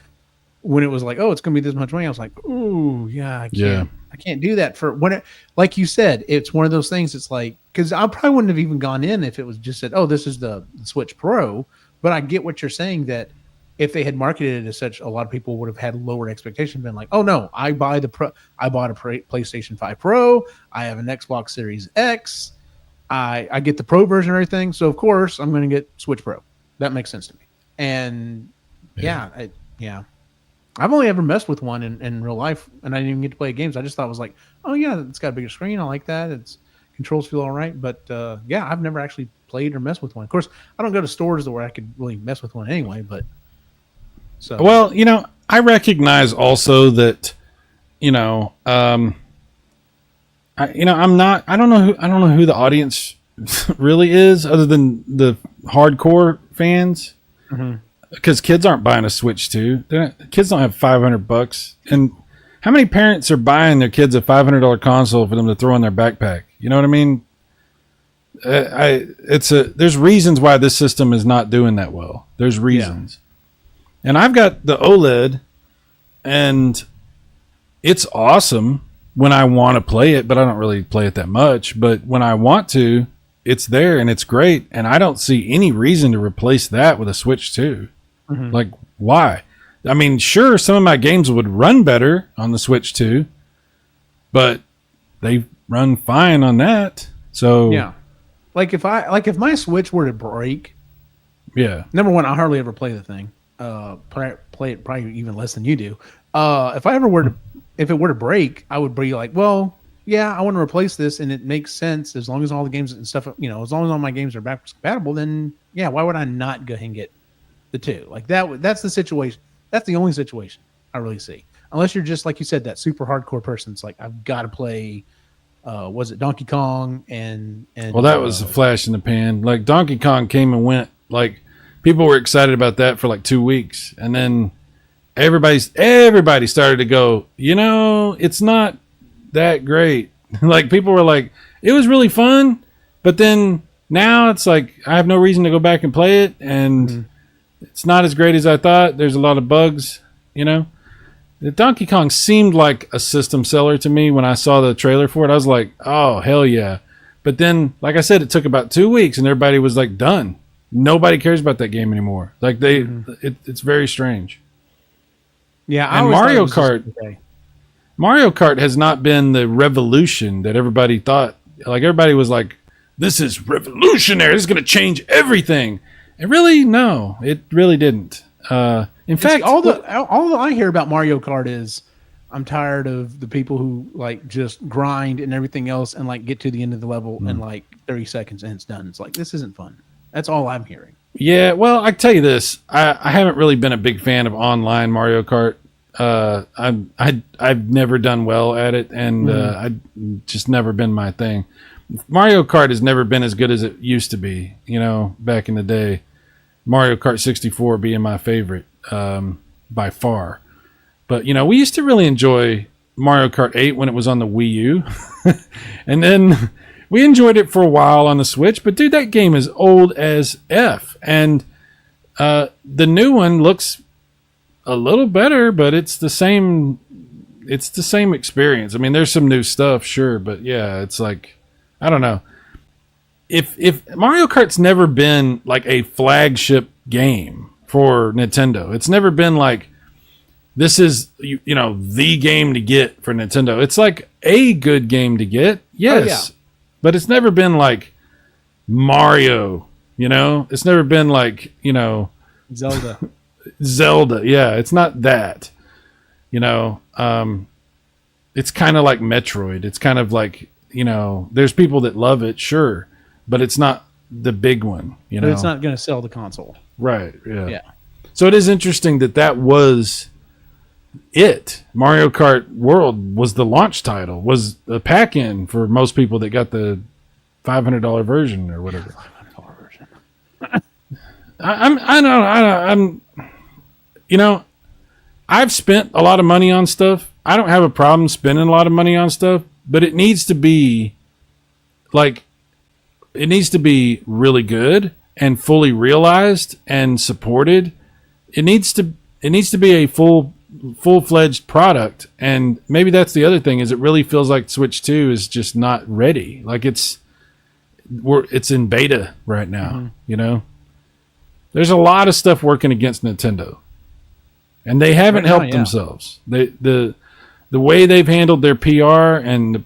when it was like, oh, it's going to be this much money, I was like, ooh, yeah, I can't do that for when it, like you said, it's one of those things. It's like, because I probably wouldn't have even gone in if it was just said, oh, this is the Switch Pro, But I get what you're saying, that if they had marketed it as such, a lot of people would have had lower expectations, been like, "Oh no, I bought a PlayStation 5 Pro, I have an Xbox Series X, I get the Pro version and everything, so of course I'm going to get Switch Pro." That makes sense to me. And yeah, I've only ever messed with one in real life, and I didn't even get to play games. I just thought it was like, oh yeah, it's got a bigger screen. I like that. It's controls feel all right. But yeah, I've never actually played or messed with one. Of course, I don't go to stores where I could really mess with one anyway. But so well, I recognize also that, I don't know who the audience really is, other than the hardcore fans. Because kids aren't buying a Switch 2. Kids don't have $500. And how many parents are buying their kids a $500 console for them to throw in their backpack? You know what I mean? There's reasons why this system is not doing that well. There's reasons. Yeah. And I've got the OLED, and it's awesome when I want to play it, but I don't really play it that much. But when I want to, it's there and it's great. And I don't see any reason to replace that with a Switch 2. Like, why? I mean, sure, some of my games would run better on the Switch 2, but they run fine on that. So yeah, if my Switch were to break, yeah, number one, I hardly ever play the thing. Play it probably even less than you do. If it were to break, I would be like, well, yeah, I want to replace this, and it makes sense as long as all the games and stuff, as long as all my games are backwards compatible. Then yeah, why would I not go ahead and get the 2? Like that's the situation. That's the only situation I really see. Unless you're just, like you said, that super hardcore person. It's like, I've got to play, was it Donkey Kong? And well, that was a flash in the pan. Like, Donkey Kong came and went. Like, people were excited about that for like 2 weeks. And then everybody started to go, it's not that great. Like, people were like, it was really fun. But then now it's like, I have no reason to go back and play it. And it's not as great as I thought. There's a lot of bugs, The Donkey Kong seemed like a system seller to me when I saw the trailer for it. I was like, oh, hell yeah. But then, like I said, it took about 2 weeks and everybody was like, done. Nobody cares about that game anymore. Like, it's very strange. Yeah. And Mario Kart has not been the revolution that everybody thought. Like, everybody was like, this is revolutionary. This is going to change everything. It really didn't. In fact, all that I hear about Mario Kart is, I'm tired of the people who like just grind and everything else and like get to the end of the level in like 30 seconds and it's done. It's like, this isn't fun. That's all I'm hearing. Yeah, well, I tell you this, I haven't really been a big fan of online Mario Kart. I've never done well at it, and I just never been my thing. Mario Kart has never been as good as it used to be. Back in the day. Mario Kart 64 being my favorite by far. But, we used to really enjoy Mario Kart 8 when it was on the Wii U. And then we enjoyed it for a while on the Switch. But, dude, that game is old as F. And the new one looks a little better, but it's the same experience. I mean, there's some new stuff, sure. But, yeah, it's like, I don't know. If Mario Kart's never been like a flagship game for Nintendo, it's never been like, this is the game to get for Nintendo. It's like a good game to get, yes, but it's never been like Mario. It's never been like Zelda. Yeah, it's not that. It's kind of like Metroid. It's kind of like there's people that love it, sure. But it's not the big one, But it's not going to sell the console. Right, yeah. So it is interesting that was it. Mario Kart World was the launch title, was a pack-in for most people that got the $500 version or whatever. $500 version. I've spent a lot of money on stuff. I don't have a problem spending a lot of money on stuff, but it needs to be like, it needs to be really good and fully realized and supported. It needs to be a full-fledged product. And maybe that's the other thing, is it really feels like Switch 2 is just not ready. Like it's in beta right now, There's a lot of stuff working against Nintendo, and they haven't helped themselves. The way they've handled their PR and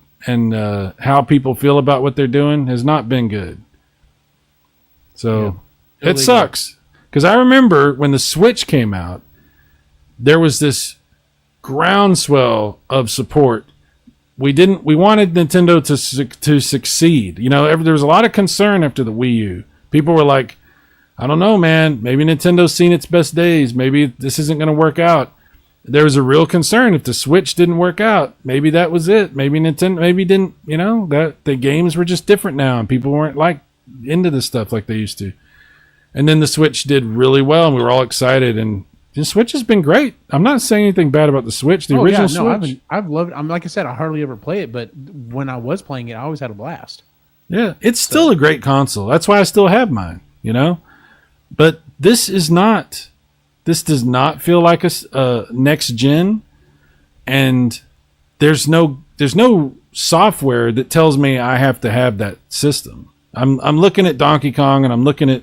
how people feel about what they're doing has not been good. So it sucks, because I remember when the Switch came out, there was this groundswell of support. We wanted Nintendo to succeed. You know, there was a lot of concern after the Wii U. People were like, I don't know, man. Maybe Nintendo's seen its best days. Maybe this isn't going to work out. There was a real concern if the Switch didn't work out. Maybe that was it. Maybe Nintendo didn't, that the games were just different now and people weren't like into this stuff like they used to. And then the Switch did really well and we were all excited, and the Switch has been great. I'm not saying anything bad about the Switch. The original Switch. I've loved it. Like I said, I hardly ever play it, but when I was playing it, I always had a blast. Yeah, it's still a great console. That's why I still have mine, But this does not feel like a next gen, and there's no software that tells me I have to have that system. I'm looking at Donkey Kong and I'm looking at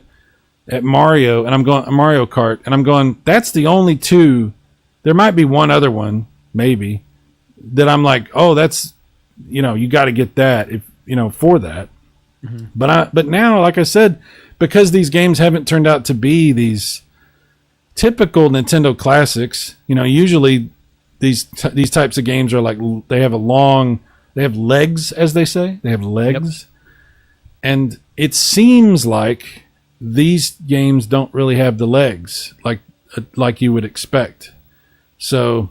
Mario, and I'm going Mario Kart, and I'm going, that's the only two. There might be one other one, maybe, that I'm like, oh, that's, you got to get that if for that. Mm-hmm. But now, like I said, because these games haven't turned out to be these typical Nintendo classics, usually these types of games are like, they have legs, as they say. They have legs. Yep. And it seems like these games don't really have the legs like you would expect. So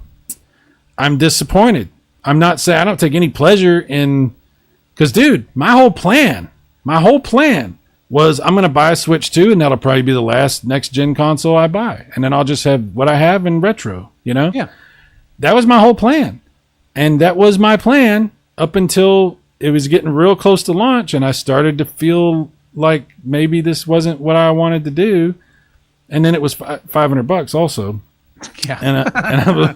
I'm disappointed. I'm not saying I don't take any pleasure in, because dude, my whole plan was I'm going to buy a Switch 2 and that'll probably be the last next gen console I buy. And then I'll just have what I have in retro, Yeah. That was my whole plan. And that was my plan up until it was getting real close to launch and I started to feel like maybe this wasn't what I wanted to do. And then it was $500 also. Yeah.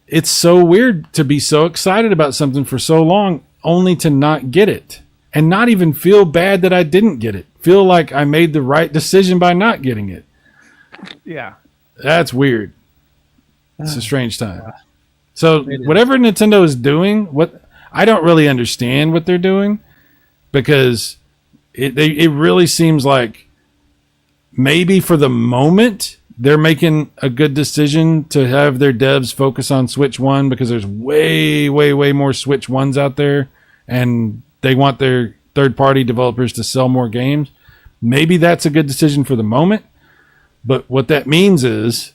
It's so weird to be so excited about something for so long only to not get it. And not even feel bad that I didn't get it. Feel like I made the right decision by not getting it. Yeah. That's weird. It's a strange time. So whatever Nintendo is doing, I don't really understand what they're doing, because it really seems like maybe for the moment they're making a good decision to have their devs focus on Switch 1, because there's way, way, way more Switch 1s out there, and they want their third-party developers to sell more games. Maybe that's a good decision for the moment, but what that means is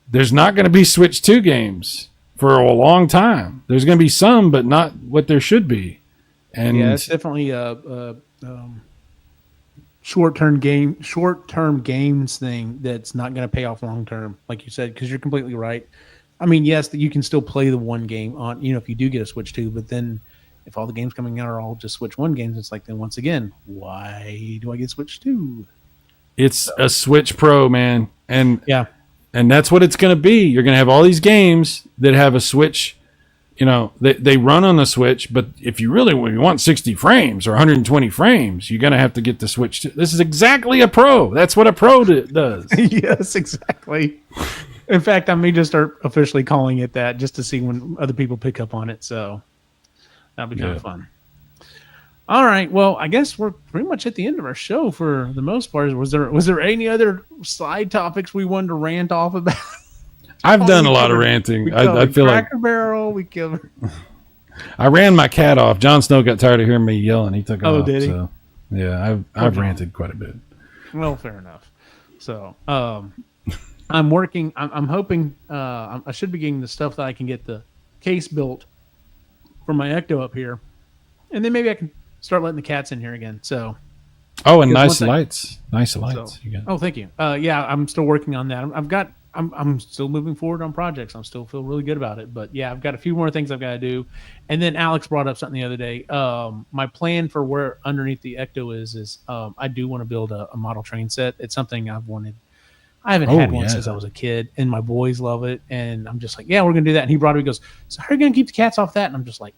there's not going to be Switch 2 games for a long time. There's going to be some, but not what there should be. And yeah, it's definitely a short-term games thing that's not going to pay off long-term, like you said, because you're completely right. I mean, yes, you can still play the one game on, if you do get a Switch 2, but then if all the games coming out are all just Switch 1 games, it's like, then once again, why do I get Switch 2? It's a Switch Pro, man. And yeah. And that's what it's going to be. You're going to have all these games that have a Switch, they run on the Switch, but if you want 60 frames or 120 frames, you're going to have to get the Switch. This is exactly a Pro. That's what a Pro does. Yes, exactly. In fact, I may just start officially calling it that just to see when other people pick up on it. So that'll be kind of fun. All right. Well, I guess we're pretty much at the end of our show for the most part. Was there any other side topics we wanted to rant off about? I've done a lot of ranting. I feel like Cracker Barrel. We covered. I ran my cat off. Jon Snow got tired of hearing me yelling. He took it off. Oh, did he? So, yeah, I've ranted quite a bit. Well, fair enough. So, I'm working. I'm hoping I should be getting the stuff that I can get the case built for my Ecto up here, and then maybe I can start letting the cats in here again. So, and nice lights. So, oh, thank you. Yeah, I'm still working on that. I'm still moving forward on projects. I still feel really good about it. But yeah, I've got a few more things I've got to do. And then Alex brought up something the other day. My plan for where underneath the Ecto is I do want to build a model train set. It's something I've wanted. I haven't had one since I was a kid, and my boys love it. And I'm just like, yeah, we're gonna do that. And he brought it. He goes, so how are you gonna keep the cats off that? And I'm just like,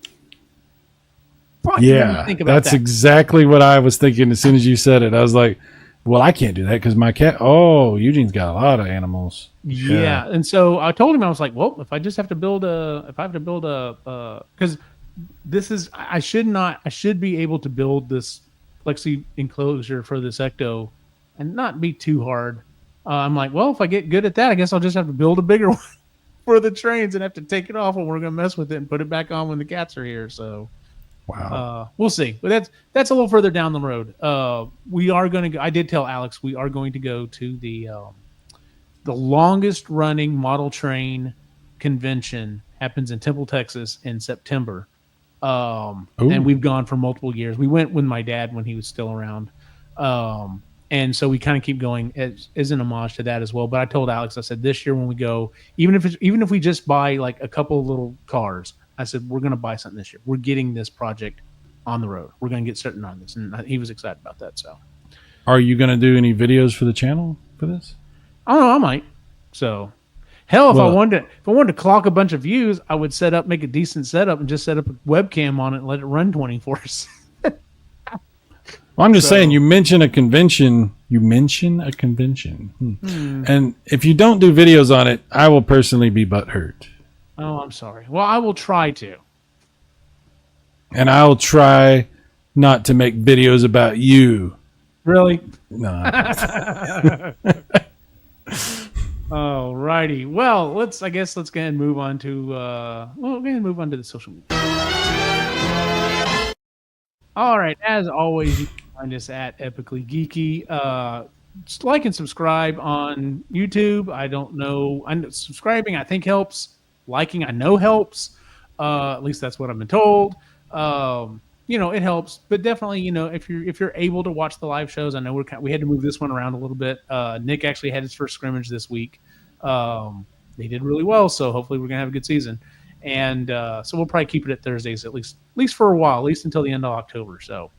yeah, that's exactly what I was thinking as soon as you said it. I was like, Well, I can't do that because my cat. Oh, Eugene's got a lot of animals. Yeah. And so I told him, I was like, well, if I just have to build because I should be able to build this plexi enclosure for this Ecto and not be too hard. I'm like, well, if I get good at that, I guess I'll just have to build a bigger one for the trains and have to take it off when we're going to mess with it and put it back on when the cats are here. So, Wow. we'll see. But that's a little further down the road. We are going to go. I did tell Alex we are going to go to the longest running model train convention happens in Temple, Texas in September. And we've gone for multiple years. We went with my dad when he was still around. And so we kind of keep going as an homage to that as well. But I told Alex, I said, this year when we go, even if we just buy like a couple of little cars, I said, we're going to buy something this year. We're getting this project on the road. We're going to get started on this. And he was excited about that. So Are you going to do any videos for the channel for this? I don't know. I might. So hell, if I wanted to clock a bunch of views, I would make a decent setup and just set up a webcam on it and let it run 24/7. Well, I'm just saying, you mention a convention. And if you don't do videos on it, I will personally be butthurt. Oh, I'm sorry. Well, I will try to. And I'll try not to make videos about you. Really? No. All righty. Well, let's go ahead and move on to the social media. All right. As always, you can find us at Epically Geeky. Just like and subscribe on YouTube. I don't know. Subscribing, I think, helps. Liking, I know, helps. At least that's what I've been told. It helps. But definitely, if you're able to watch the live shows, I know we had to move this one around a little bit. Nick actually had his first scrimmage this week. They did really well, so hopefully we're gonna have a good season. And so we'll probably keep it at Thursdays at least for a while, at least until the end of October. So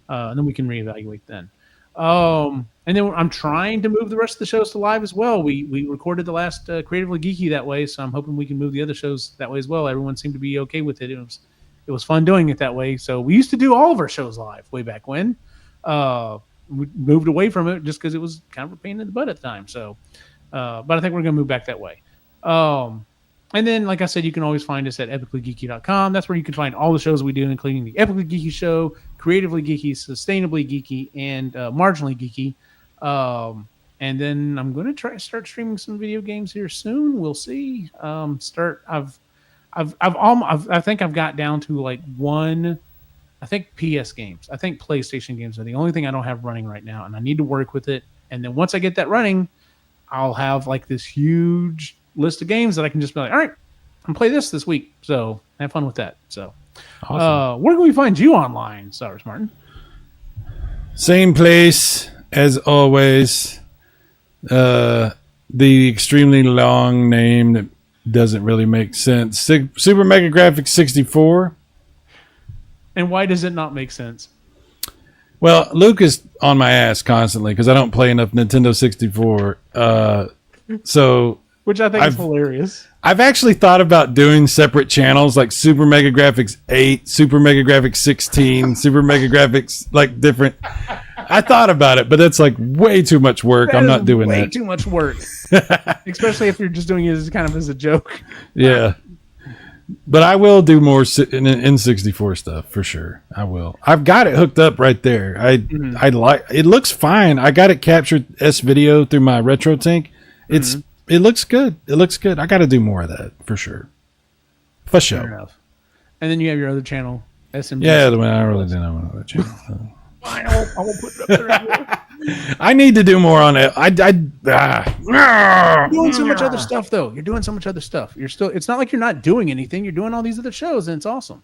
and then we can reevaluate then. And then I'm trying to move the rest of the shows to live as well. We recorded the last Creatively Geeky that way, so I'm hoping we can move the other shows that way as well. Everyone seemed to be okay with it. It was fun doing it that way. So we used to do all of our shows live way back when. We moved away from it just because it was kind of a pain in the butt at the time. So, but I think we're going to move back that way. And then, like I said, you can always find us at epicallygeeky.com. That's where you can find all the shows we do, including the Epically Geeky Show, Creatively Geeky, Sustainably Geeky, and Marginally Geeky. And then I'm going to start streaming some video games here soon. We'll see. I think I've got down to like one. I think PS games. I think PlayStation games are the only thing I don't have running right now, and I need to work with it. And then once I get that running, I'll have like this huge list of games that I can just be like, all right, I'm play this week. So have fun with that. So, Awesome. Where can we find you online, Cyrus Martin? Same place as always. The extremely long name that doesn't really make sense. Super Mega Graphics 64. And why does it not make sense? Well, Luke is on my ass constantly because I don't play enough Nintendo 64. So which I think is hilarious. I've actually thought about doing separate channels like Super Mega Graphics 8, Super Mega Graphics 16, Super Mega Graphics, like different. I thought about it, but that's like way too much work. I'm not doing that. Way too much work. Especially if you're just doing it as kind of as a joke. Yeah. But I will do more N64 stuff for sure. I will. I've got it hooked up right there. I like it. Looks fine. I got it captured S video through my RetroTink. It looks good. It looks good. I got to do more of that for sure. For sure. Fair enough. And then you have your other channel, SMG. Yeah, the one I really didn't have another channel. I won't put it up there anymore. I need to do more on it. You're doing so much other stuff, though. You're doing so much other stuff. It's not like you're not doing anything. You're doing all these other shows, and it's awesome.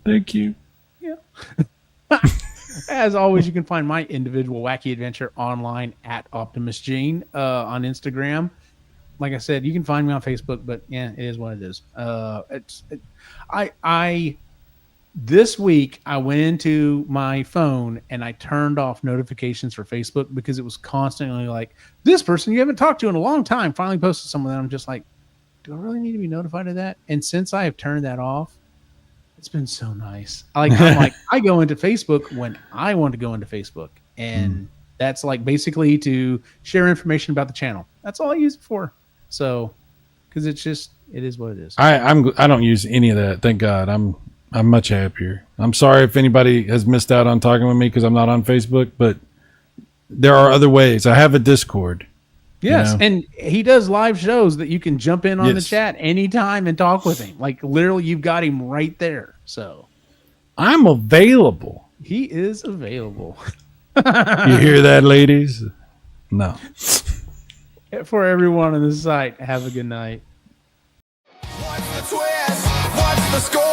Thank you. Yeah. As always, you can find my individual wacky adventure online at Optimus Gene on Instagram. Like I said, you can find me on Facebook, but yeah, it is what it is. This week I went into my phone and I turned off notifications for Facebook because it was constantly like, this person you haven't talked to in a long time finally posted something. I'm just like, do I really need to be notified of that? And since I have turned that off, it's been so nice. I'm like, I go into Facebook when I want to go into Facebook, and That's like basically to share information about the channel. That's all I use it for. So, because it is what it is. I don't use any of that. Thank God. I'm much happier. I'm sorry if anybody has missed out on talking with me because I'm not on Facebook, but there are other ways. I have a Discord. Yes, and he does live shows that you can jump in on the chat anytime and talk with him. Like literally, you've got him right there. So I'm available. He is available. You hear that, ladies? No. For everyone on the site, have a good night. What's the twist? What's the score?